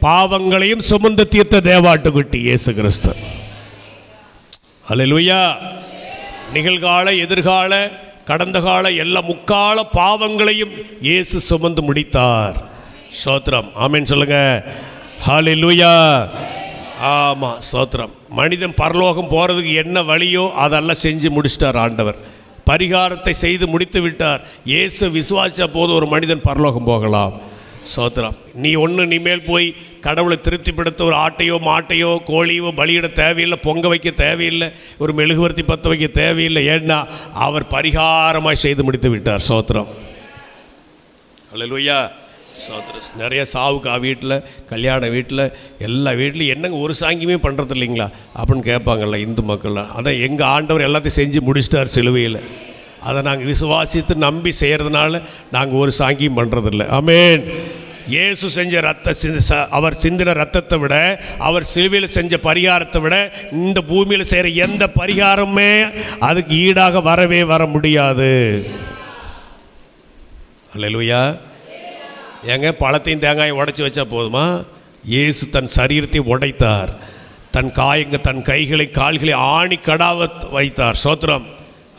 பாவங்களையும் சுமந்து தீர்த்த தேவாட்டுக்குட்டி இயேசு கிறிஸ்து. அல்லேலூயா. நிகழ்கால, எதிர்கால, கடந்த கால, எல்லா முக்கால பாவங்களையும் இயேசு சுமந்து முடித்தார். ஸ்தோத்திரம். ஆமென் சொல்லுங்க. ஹல்லேலூயா. ஆமாம், ஸ்தோத்திரம். மனிதன் பரலோகம் போகிறதுக்கு என்ன வழியோ அதெல்லாம் செஞ்சு முடிச்சிட்டார் ஆண்டவர். பரிகாரத்தை செய்து முடித்து விட்டார். இயேசு விசுவாசித்த போது ஒரு மனிதன் பரலோகம் போகலாம். ஸ்தோத்திரம். நீ இனிமேல் போய் கடவுளை திருப்திப்படுத்த ஒரு ஆட்டையோ மாட்டையோ கோழியோ பலியிட தேவையில்லை, பொங்க வைக்க தேவையில்லை, ஒரு மெழுகுவர்த்தி பற்ற வைக்க தேவையில்லை. ஏன்னா அவர் பரிகாரமாய் செய்து முடித்து விட்டார். ஸ்தோத்திரம். ஹல்லேலூயா. ஸ்தோத்திரம். நிறைய சாவுக்கா வீட்டில், கல்யாண வீட்டில், எல்லா வீட்லையும் என்னங்க ஒரு சாங்கியமே பண்ணுறது இல்லைங்களா அப்படின்னு கேட்பாங்கள்ல இந்து மக்கள்லாம். அதான் எங்கள் ஆண்டவர் எல்லாத்தையும் செஞ்சு முடிச்சிட்டார் சிலுவையில். அதை நாங்கள் விசுவாசித்து நம்பி செய்கிறதுனால நாங்கள் ஒரு சாங்கியும் பண்ணுறதில்ல. ஆமென். இயேசு செஞ்ச அவர் சிந்தின ரத்தத்தை விட, அவர் சிலுவையில் செஞ்ச பரிகாரத்தை விட இந்த பூமியில் செய்கிற எந்த பரிகாரமே அதுக்கு ஈடாக வர முடியாது. அல்லேலூயா. ஏங்க பழத்தையும் தேங்காயும் உடைச்சி வச்சா போதுமா? இயேசு தன் சரீரத்தை உடைத்தார். தன் கைகளை கால்களை ஆணி கடாவ வைத்தார். ஸ்தோத்திரம்.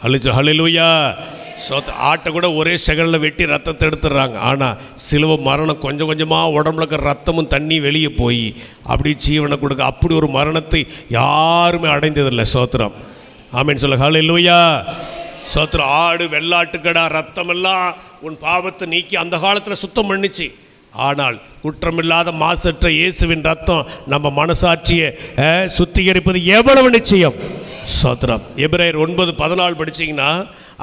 ஹல்லேலூயா. ஆட்டை கூட ஒரே செகண்டில் வெட்டி ரத்தத்தை எடுத்துடுறாங்க. ஆனால் சிலுவை மரணம் கொஞ்சம் கொஞ்சமாக உடம்புல இருக்கிற ரத்தமும் தண்ணி வெளியே போய் அப்படி ஜீவனை கொடுக்க, அப்படி ஒரு மரணத்தை யாருமே அடைந்ததில்லை. ஸ்தோத்திரம். ஆமென் சொல்ல. ஹல்லேலூயா. ஸ்தோத்திரம். ஆடு வெள்ளாட்டுக்கடா ரத்தமெல்லாம் உன் பாவத்தை நீக்கி அந்த காலத்தில் சுத்தம் பண்ணிச்சு. ஆனால் குற்றமில்லாத மாசற்ற இயேசுவின் ரத்தம் நம்ம மனசாட்சியை சுத்திகரிப்பது எவ்வளவு நிச்சயம். ஸ்தோத்திரம். எபிரேயர் 9:14 படிச்சிங்கன்னா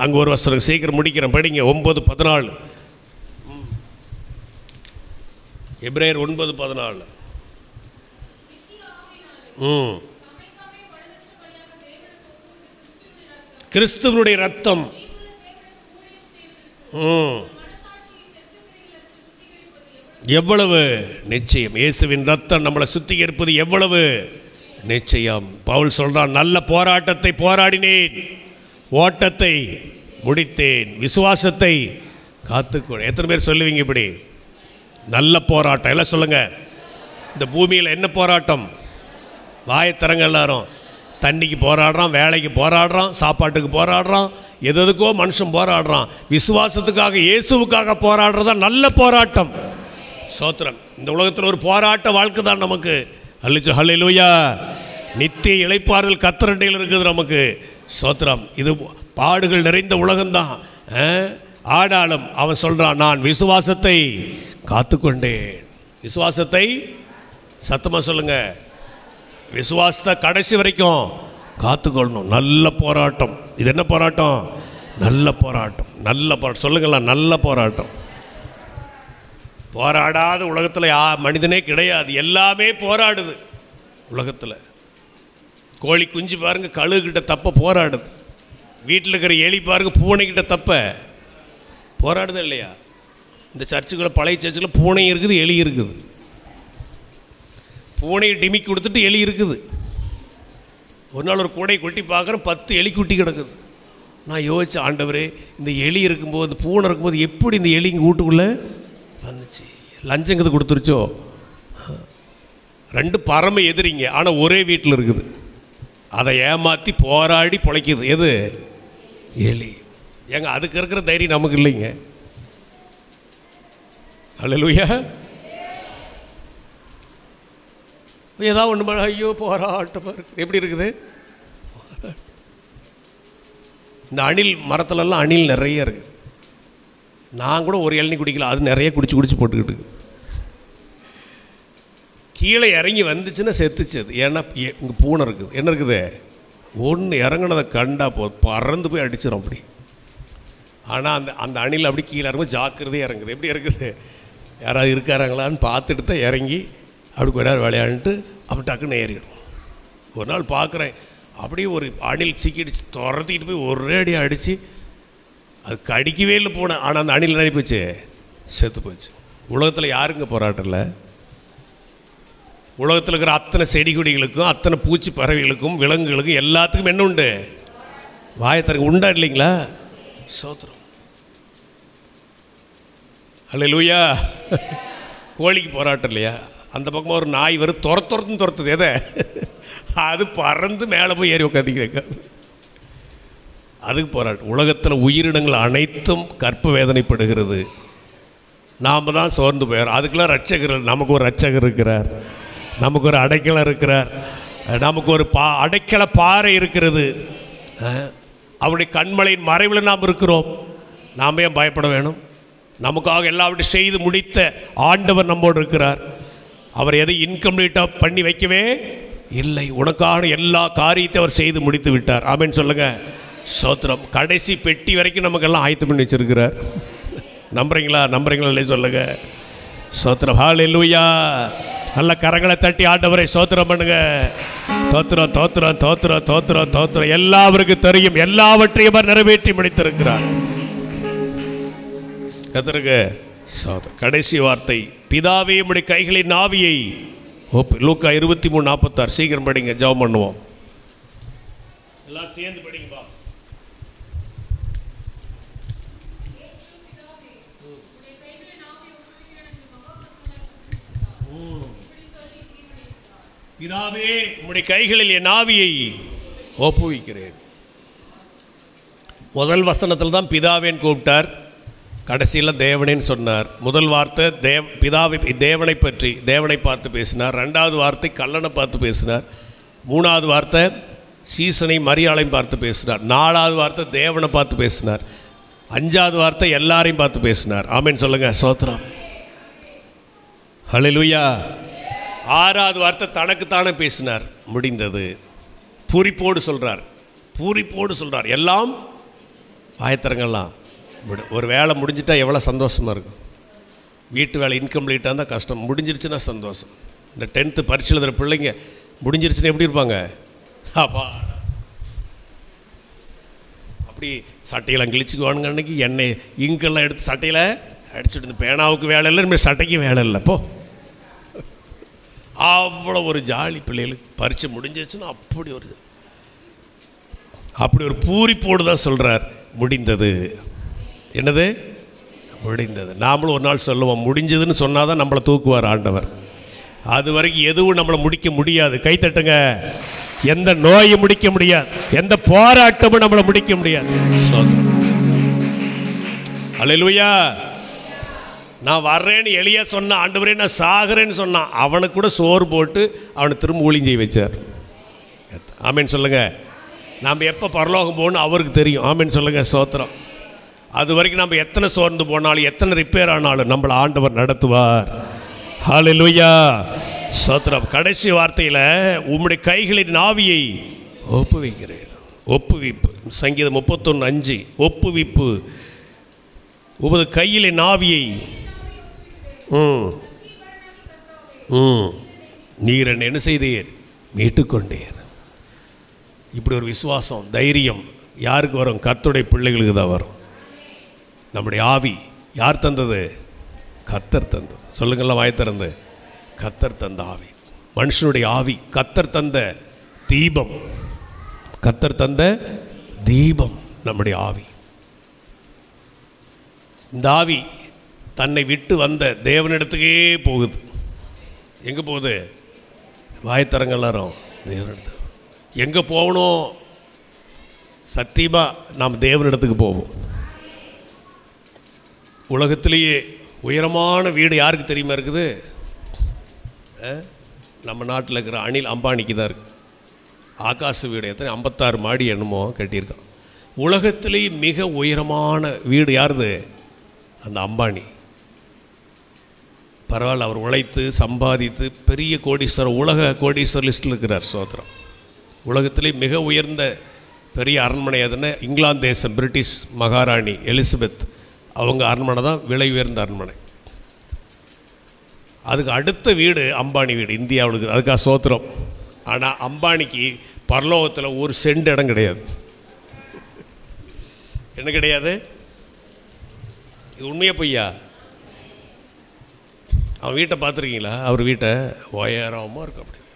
அங்கே ஒரு வசனம் சீக்கிரம் முடிக்கிறேன், படிங்க. 9:14. எபிரேயர் 9:14. கிறிஸ்துவனுடைய ரத்தம் எவ்வளவு நிச்சயம். இயேசுவின் ரத்தம் நம்மளை சுத்திகரிப்பது எவ்வளவு நிச்சயம். பவுல் சொல்றான், நல்ல போராட்டத்தை போராடினேன், ஓட்டத்தை முடித்தேன், விசுவாசத்தை காத்துக்கொள். எத்தனை பேர் சொல்லுவீங்க இப்படி? நல்ல போராட்டம். எல்லாம் சொல்லுங்க. இந்த பூமியில் என்ன போராட்டம்? வாயத்தரங்க எல்லாரும். தண்ணிக்கு போராடுறான், வேலைக்கு போராடுறான், சாப்பாட்டுக்கு போராடுறான், எதுக்கோ மனுஷன் போராடுறான். விசுவாசத்துக்காக இயேசுவுக்காக போராடுறதா நல்ல போராட்டம். ஸ்தோத்திரம். இந்த உலகத்தில் ஒரு போராட்ட வாழ்க்கை தான் நமக்கு. ஹல்லேலூயா. நித்திய இளைப்பாறுதல் கர்த்தரண்டையில் இருக்குது நமக்கு. ஸ்தோத்திரம். இது பாடுகள் நிறைந்த உலகம்தான். ஆடாலும் அவன் சொல்கிறான், நான் விசுவாசத்தை காத்துக்கொண்டேன். விசுவாசத்தை சத்தமாக சொல்லுங்க. விசுவாசத்தை கடைசி வரைக்கும் காத்துக்கொள்ளணும். நல்ல போராட்டம். இது என்ன போராட்டம்? நல்ல போராட்டம். நல்ல போராட்டம் சொல்லுங்களா. நல்ல போராட்டம். போராடாத உலகத்தில் மனிதனே கிடையாது. எல்லாமே போராடுது உலகத்தில். கோழி குஞ்சு பாருங்க கழுகுகிட்ட தப்ப போராடுது. வீட்டில் இருக்கிற எலி பாருங்க பூனைக்கிட்ட தப்ப போராடுது இல்லையா? இந்த சர்ச்சுக்குள்ள, பழைய சர்ச்சுக்குள்ள பூனை இருக்குது, எலி இருக்குது. பூனையை டிமிக்கி கொடுத்துட்டு எலி இருக்குது. ஒரு நாள் ஒரு கூடை கொட்டி பார்க்குறேன், 10 எலி குட்டி கிடக்குது. நான் யோசித்தேன், ஆண்டவரே, இந்த எலி இருக்கும்போது, இந்த பூனை இருக்கும்போது எப்படி இந்த எலி இங்கே வீட்டுக்குள்ளே வந்துச்சு? லஞ்சங்கிறது கொடுத்துருச்சோ? 2 பரம எதிரிங்க, ஆனால் ஒரே வீட்டில் இருக்குது. அதை ஏமாற்றி போராடி பிழைக்குது. எது? எலி. ஏங்க அதுக்கு இருக்கிற தைரியம் நமக்கு இல்லைங்க. அல்லேலூயா. ஏதாவது ஒன்று ஐயோ போராட்டமாக இருக்குது. எப்படி இருக்குது? இந்த அணில் மரத்துலலாம் அணில் நிறைய இருக்குது. நான் கூட ஒரு இளநீ குடிக்கல, அது நிறைய குடிச்சு போட்டுக்கிட்டு கீழே இறங்கி வந்துச்சுன்னா செத்துச்சு அது. ஏன்னா இங்கே பூனை இருக்குது. என்ன இருக்குது? ஒன்று இறங்கினதை கண்டா பறந்து போய் அடிச்சிடும் அப்படி. ஆனால் அந்த அணில் அப்படி கீழே இறங்கும் ஜாக்கிரதையாக இறங்குது. எப்படி இருக்குது? யாராவது இருக்காராங்களான்னு பார்த்துட்டு தான் இறங்கி அப்படி கொஞ்ச நேரம் விளையாண்டுட்டு அப்படி டக்குன்னு ஏறிடும். ஒரு நாள் பார்க்குறேன், அப்படியே ஒரு அணில் சிக்கிடுச்சு, துரத்திக்கிட்டு போய் ஒரே அடியாக அடித்து அது கடிக்கவே இல்லை போனேன். ஆனால் அந்த அணில் நினை போச்சு, செத்து போச்சு. உலகத்தில் யாருங்க போராட்டம் இல்லை? உலகத்தில் இருக்கிற அத்தனை செடி கொடிகளுக்கும், அத்தனை பூச்சி பறவைகளுக்கும், விலங்குகளுக்கும் எல்லாத்துக்கும் என்ன உண்டு? வாயத்தரங்க உண்டா இல்லைங்களா? ஸ்தோத்திரம். அல்லேலூயா. கோழிக்கு போராட்டம் இல்லையா? அந்த பக்கமாக ஒரு நாய் வரும், துரத்துறது. எதை? அது பறந்து மேலே போய் ஏறி உட்காந்துக்க. அதுக்கு போராட்டம். உலகத்தில் உயிரினங்கள் அனைத்தும் கற்ப வேதனைப்படுகிறது. நாம் தான் சோர்ந்து போயிடும். அதுக்கெல்லாம் ரட்சகர், நமக்கு ஒரு ரட்சகர் இருக்கிறார், நமக்கு ஒரு அடைக்கலம் இருக்கிறார், நமக்கு ஒரு அடைக்கல பாறை இருக்கிறது. அவருடைய கண்மலையின் மறைவில் நாம் இருக்கிறோம். நாம் ஏன் பயப்பட வேணும்? நமக்காக எல்லாவற்றையும் செய்து முடித்த ஆண்டவர் நம்மோடு இருக்கிறார். அவர் எதை இன்கம்ப்ளீட்டாக பண்ணி வைக்கவே இல்லை. உனக்கான எல்லா காரியத்தையும் அவர் செய்து முடித்து விட்டார். ஆமென் சொல்லுங்க. ஸ்தோத்திரம். கடைசி பெட்டி வரைக்கும் நமக்கெல்லாம் ஆயத்தம் பண்ணி வச்சிருக்கிறார். நம்புறீங்களா? நம்புறீங்களா இல்லை சொல்லுங்க. ஸ்தோத்திரம். ஹல்லேலூயா. நல்ல கரங்களை தட்டி ஆண்டவரை ஸ்தோத்திரம் பண்ணுங்க. தோத்திரம் தோத்திரம் தோத்திரம் தோத்திரம் தோத்திரம். எல்லாருக்கும் தெரியும், எல்லாவற்றையும் அவர் நிறைவேற்றி முடித்திருக்கிறார். கர்த்தருக்கு ஸ்தோத்திரம். கடைசி வார்த்தை, பிதாவே உம்முடைய கைகளின் ஆவியை லூக்கா 23:46. சீக்கிரம் படிங்க, ஜெபம் பண்ணுவோம். எல்லாம் சேர்ந்து படிங்கப்பா. பிதாவே உம்முடைய கைகளில் என் ஆவியை ஒப்புவிக்கிறேன். முதல் வசனத்தில் தான் பிதாவேன்னு கூப்பிட்டார், கடைசியில் தேவனேன்னு சொன்னார். முதல் வார்த்தை பிதாவை தேவனை பற்றி, தேவனை பார்த்து பேசினார். ரெண்டாவது வார்த்தை கல்லனை பார்த்து பேசினார். மூணாவது வார்த்தை சீசனை மரியாளையும் பார்த்து பேசினார். நாலாவது வார்த்தை தேவனை பார்த்து பேசினார். அஞ்சாவது வார்த்தை எல்லாரையும் பார்த்து பேசினார். ஆமென் சொல்லுங்க. ஸ்தோத்திரம். ஹல்லேலூயா. ஆறாவது வார்த்தை தனக்குத்தானே பேசினார். முடிந்தது. பூரிப்போடு சொல்கிறார், பூரிப்போடு சொல்கிறார். எல்லாம் வாயத்திறங்கலாம். ஒரு வேலை முடிஞ்சிட்டா எவ்வளோ சந்தோஷமாக இருக்கும். வீட்டு வேலை இன்கம்ப்ளீட்டாக இருந்தால் கஷ்டம், முடிஞ்சிருச்சுன்னா சந்தோஷம். இந்த 10th பரீட்சை எழுதுகிற பிள்ளைங்க முடிஞ்சிருச்சுன்னா எப்படி இருப்பாங்க? அப்பா அப்படி சட்டையெல்லாம் கிழிச்சுக்குவானுங்க. அன்றைக்கி எண்ணெய் இங்கெல்லாம் எடுத்து சட்டையில் அடிச்சுட்டு, இந்த பேனாவுக்கு வேலை இல்லை, இனிமேல் சட்டைக்கு வேலை இல்லை. அப்போ அவ்வளோ ஒரு ஜாலி பிள்ளைகளுக்கு. பரீட்சை முடிஞ்சிருச்சுன்னா அப்படி ஒரு பூரிப்போடு தான் சொல்கிறார், முடிந்தது. என்னது? முடிந்தது. நாமளும் ஒரு நாள் சொல்லுவோம், முடிஞ்சதுன்னு சொன்னால் தான் நம்மளை தூக்குவார் ஆண்டவர். அது வரைக்கும் எதுவும் நம்மளை முடிக்க முடியாது. கைத்தட்டுங்க. எந்த நோயை முடிக்க முடியாது, எந்த போராட்டமும் நம்மளை முடிக்க முடியாது. அல்லேலூயா. நான் வர்றேன்னு எளியா சொன்னான், ஆண்டவரே நான் சாகிறேன்னு சொன்னான். அவனுக்கு கூட சோறு போட்டு அவனை திரும்ப ஊழியம் செய்ய வச்சார். ஆமென் சொல்லுங்க. நாம் எப்போ பரலோகம் போகணும் அவருக்கு தெரியும். ஆமென் சொல்லுங்க. ஸ்தோத்திரம். அது வரைக்கும் நம்ம எத்தனை சோர்ந்து போனாலும், எத்தனை ரிப்பேர் ஆனாலும் நம்மளை ஆண்டவர் நடத்துவார். ஹல்லேலூயா. ஸ்தோத்திரம். கடைசி வார்த்தையில் உம்முடைய கைகளின் ஆவியை ஒப்புவிக்கிறேன். ஒப்புவிப்பு. சங்கீதம் 31:5. ஒப்புவிப்பு. உமது கையில் என் ஆவியை நீர் என்ன செய்தீர்? மீட்டுக்கொண்டீர். இப்படி ஒரு விசுவாசம், தைரியம் யாருக்கு வரும்? கர்த்தருடைய பிள்ளைகளுக்கு தான் வரும். நம்முடைய ஆவி யார் தந்தது? கர்த்தர் தந்தது. சொல்லுங்கள்லாம் வாய் திறந்து. கர்த்தர் தந்த ஆவி. மனுஷனுடைய ஆவி கர்த்தர் தந்த தீபம். கர்த்தர் தந்த தீபம் நம்முடைய ஆவி. இந்த ஆவி தன்னை விட்டு வந்த தேவனிடத்துக்கே போகுது. எங்கே போகுது? வாய்த்தரங்க எல்லாரும் தேவனிடத்து. எங்கே போகணும்? சத்தியமாக நாம் தேவனிடத்துக்கு போவோம். உலகத்திலேயே உயரமான வீடு யாருக்கு தெரியுமா இருக்குது? நம்ம நாட்டில் இருக்கிற அனில் அம்பானிக்கு தான் இருக்குது. ஆகாச வீடு எத்தனை 56 மாடி என்னமோ கட்டியிருக்கான். உலகத்திலேயே மிக உயரமான வீடு யாருது? அந்த அம்பானி. பரவாயில்ல, அவர் உழைத்து சம்பாதித்து பெரிய கோடீஸ்வரர், உலக கோடீஸ்வரர் லிஸ்ட்டில் இருக்கிறார். சோத்திரம். உலகத்திலே மிக உயர்ந்த பெரிய அரண்மனை எதுன்னு இங்கிலாந்து தேசம் பிரிட்டிஷ் மகாராணி எலிசபெத் அவங்க அரண்மனை தான் விலை உயர்ந்த அரண்மனை. அதுக்கு அடுத்த வீடு அம்பானி வீடு இந்தியாவுக்கு. அதுக்காக சோத்திரம். ஆனால் அம்பானிக்கு பரலோகத்தில் ஒரு சென்ட் இடம் கிடையாது. என்ன கிடையாது? இது உண்மையா பொய்யா? அவன் வீட்டை பார்த்துருக்கீங்களா? அவர் வீட்டை உயரமாக இருக்கும். அப்படி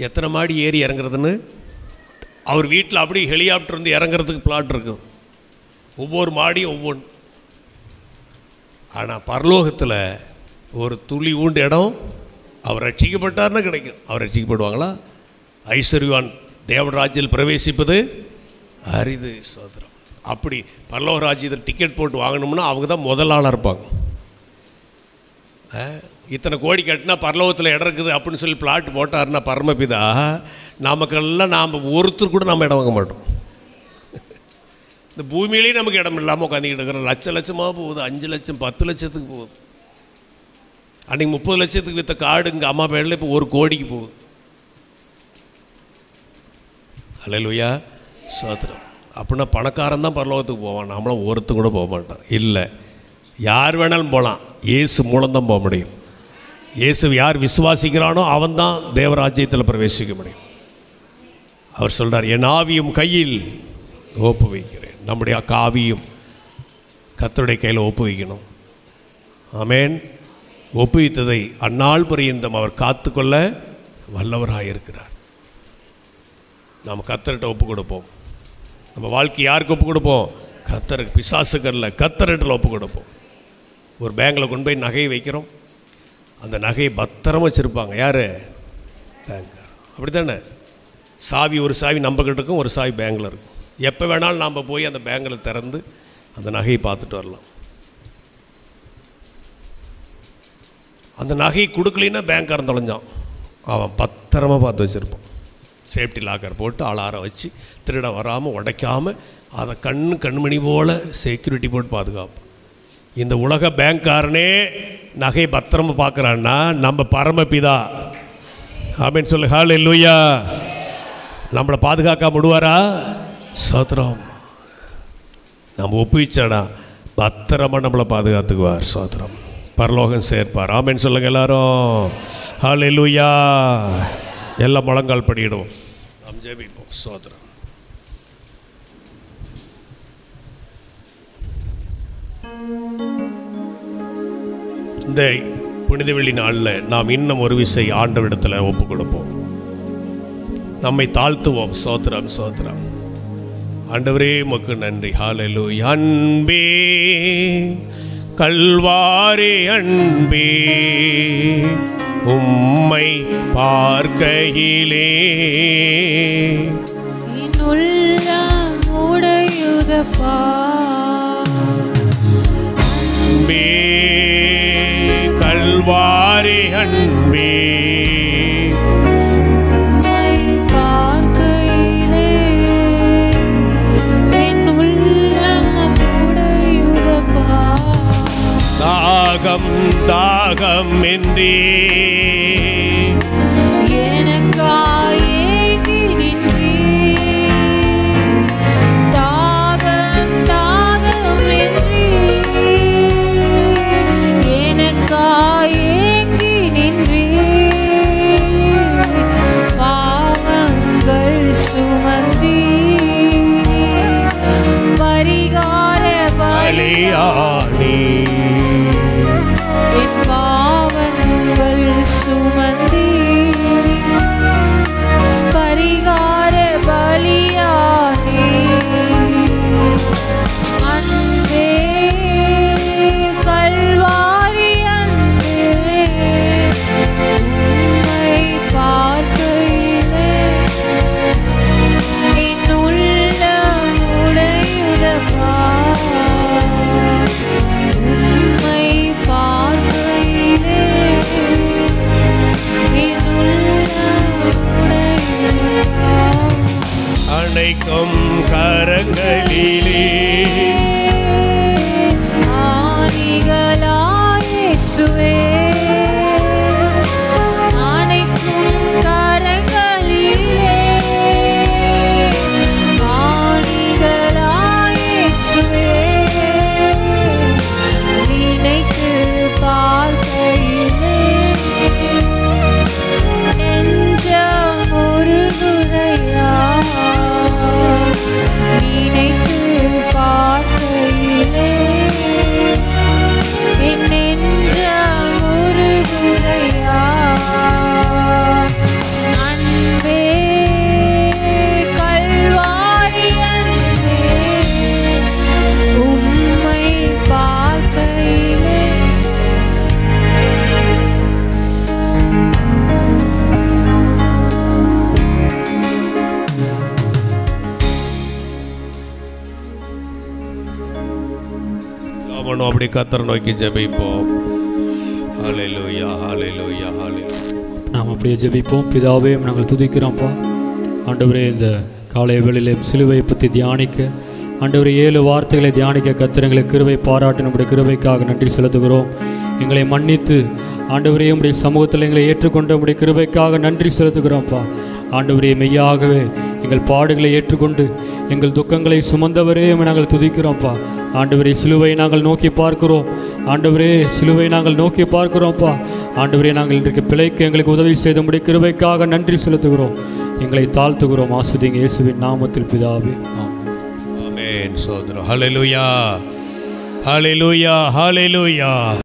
எத்தனை மாடி ஏறி இறங்குறதுன்னு அவர் வீட்டில் அப்படி ஹெலிகாப்டர் வந்து இறங்குறதுக்கு பிளாட் இருக்கும். ஒவ்வொரு மாடியும் ஒவ்வொன்று. ஆனால் பரலோகத்தில் ஒரு துளி ஊண்டு இடம் அவர் ரட்சிக்கப்பட்டார்னு கிடைக்கும். அவர் ரட்சிக்கப்படுவாங்களா? ஐஸ்வர்யவான் தேவராஜ்யத்தில் பிரவேசிப்பது அரிது. சோதரம். அப்படி பரலோக ராஜ்யத்தில் டிக்கெட் போட்டு வாங்கணும்னா அவங்க தான் முதல் ஆளாக இருப்பாங்க. இத்தனை கோடி கட்டினா பரலோகத்தில் இடம் இருக்குது அப்படின்னு சொல்லி பிளாட் போட்டாருன்னா பரமபிதா, நமக்கெல்லாம் நாம் ஒருத்தர் கூட நம்ம இடம் வாங்க மாட்டோம். இந்த பூமியிலேயே நமக்கு இடம் இல்லாமல் உட்காந்துக்கிட்டு இருக்கிறோம். லட்சமாக போகுது, 5 லட்சம் 10 லட்சத்துக்கு போகுது. அன்றைக்கி 30 லட்சத்துக்கு விற்ற காடு இங்கே அம்மா பேரில் இப்போ 1 கோடிக்கு போகுது. அல்லேலூயா, ஸ்தோத்திரம். அப்படின்னா பணக்காரன் தான் பரலோகத்துக்கு போவான், நம்மளும் ஒருத்தர் கூட போக மாட்டான். இல்லை, யார் வேணாலும் போகலாம், இயேசு மூலம்தான் போக முடியும். இயேசு யார் விசுவாசிக்கிறானோ அவன் தான் தேவராஜ்யத்தில் பிரவேசிக்க முடியும். அவர் சொல்கிறார், என் ஆவியும் கையில் ஒப்பு வைக்கிறேன். நம்முடைய காவியும் கர்த்தருடைய கையில் ஒப்பு வைக்கணும். ஆமேன். ஒப்புவித்ததை அந்நாள் பரியந்தம் அவர் காத்துக்கொள்ள வல்லவராக இருக்கிறார். நாம் கர்த்தர்கிட்ட ஒப்பு கொடுப்போம். நம்ம வாழ்க்கை யாருக்கு ஒப்பு கொடுப்போம்? கர்த்தருக்கு. பிசாசுக்கல்ல, கர்த்தர்கிட்ட ஒப்பு கொடுப்போம். ஒரு பேங்கில் கொண்டு போய் நகையை வைக்கிறோம், அந்த நகையை பத்திரமா வச்சுருப்பாங்க. யார்? பேங்கர். அப்படி தானே? சாவி, ஒரு சாவி நம்மக்கிட்ட இருக்கும், ஒரு சாவி பேங்கில் இருக்கும். எப்போ வேணாலும் நாம் போய் அந்த பேங்கில் திறந்து அந்த நகையை பார்த்துட்டு வரலாம். அந்த நகையை கொடுக்கலைன்னா பேங்க்காரன் தொலைஞ்சான், அவன் பத்திரமாக பார்த்து வச்சுருப்பான். சேஃப்டி லாக்கர் போட்டு ஆளார வச்சு திருட வராமல் உடைக்காமல் அதை கண்மணி போல் செக்யூரிட்டி போட்டு பாதுகாப்போம். இந்த உலக பேங்க்காரனே நகை பத்திரமா பார்க்குறான்னா நம்ம பரமபிதா ஆமென் சொல்லு. ஹல்லேலூயா. நம்மளை பாதுகாக்க விடுவாரா? ஸ்தோத்திரம். நம்ம ஒப்புவிச்சாடா பத்திரமா நம்மளை பாதுகாத்துக்குவார். ஸ்தோத்திரம். பரலோகம் சேர்ப்பார். ஆமென் சொல்லுங்க எல்லாரும். ஹல்லேலூயா. எல்லாம் முழங்கால் படியிடுவோம், நாம் ஜெபிப்போம். ஸ்தோத்திரம். இந்த புனித வெள்ளி நாளில் நாம் இன்னும் ஒரு விசை ஆண்டவரிடத்தில் ஒப்பு கொடுப்போம், நம்மை தாழ்த்துவோம். ஸ்தோத்திரம், ஸ்தோத்திரம். ஆண்டவரே உமக்கு நன்றி. ஹல்லேலூயா. அன்பே, கல்வாரி அன்பே, உம்மை பார்க்கையிலே என் உள்ளம் உடையுதப்பா. அன்பே, கல்வாரி அன்பே, உம்மை பார்க்கையிலே என் உள்ளம் உடையுதப்பா. தாகம் தாகம் என்றே எனக்காய் ஏங்கி நின்றீர். தாகம் தாகம் என்றீர், எனக்காய் ஏங்கி நின்றீர். பாவங்கள் சுமந்தீர், பரிகார பலியானீர். என் பாவங்கள் சுமந்தீர், பரிகார பலியானீர். அன்பே, கல்வாரி அன்பே, உம்மை பார்க்கையிலே என் உள்ளம் உடையுதப்பா. உம்மை பார்க்கையிலே என் உள்ளம் உடையுதப்பா. அணைக்கும் கரங்களிலே ஆணிகளாய் இயேசுவே, அணைக்கும் கரங்களிலே ஆணிகளாய் இயேசுவே, நினைத்து பார்க்கையிலே நெஞ்சம் உருகுதையா. நினைத்து பார்க்கையிலே என் நெஞ்சம் உருகுதையா. அன்பே, கல்வாரி அன்பே, உம்மை பார்க்கையிலே அவனும் அப்படி கர்த்தரை நோக்கி ஜெபிப்போம். ஹல்லேலூயா ஹல்லேலூயா ஹல்லேலூயா. நாம் அப்படியே ஜெபிப்போம். பிதாவே நாங்கள் துதிக்கிறோம்ப்பா. ஆண்டவரே, இந்த காலை வேளையிலே சிலுவை பற்றி தியானிக்க, ஆண்டவரே 7 வார்த்தைகளை தியானிக்க கர்த்தர் எங்களுக்கு கிருபை பாராட்டி நம்முடைய கிருபைக்காக நன்றி செலுத்துகிறோம். எங்களை மன்னித்து ஆண்டவரே உம்முடைய சமூகத்தில் எங்களை ஏற்றுக்கொண்ட உம்முடைய கிருபைக்காக நன்றி செலுத்துகிறோம்ப்பா. ஆண்டவரே, மெய்யாகவே எங்கள் பாடுகளை ஏற்றுக்கொண்டு எங்கள் துக்கங்களை சுமந்தவரே நாங்கள் துதிக்கிறோம்ப்பா. ஆண்டவரே, சிலுவை நாங்கள் நோக்கி பார்க்கிறோம். ஆண்டவரே, சிலுவை நாங்கள் நோக்கி பார்க்கிறோம்ப்பா. ஆண்டவரே, நாங்கள் இன்றைக்கு பிழைக்க எங்களுக்கு உதவி செய்த உம்முடைய கிருபைக்காக நன்றி செலுத்துகிறோம். எங்களை தாழ்த்துகிறோம். ஆசீர்வதிங்க இயேசுவின் நாமத்தில் பிதாவே. ஆமென். சோதரம். ஹல்லேலூயா ஹல்லேலூயா ஹல்லேலூயா.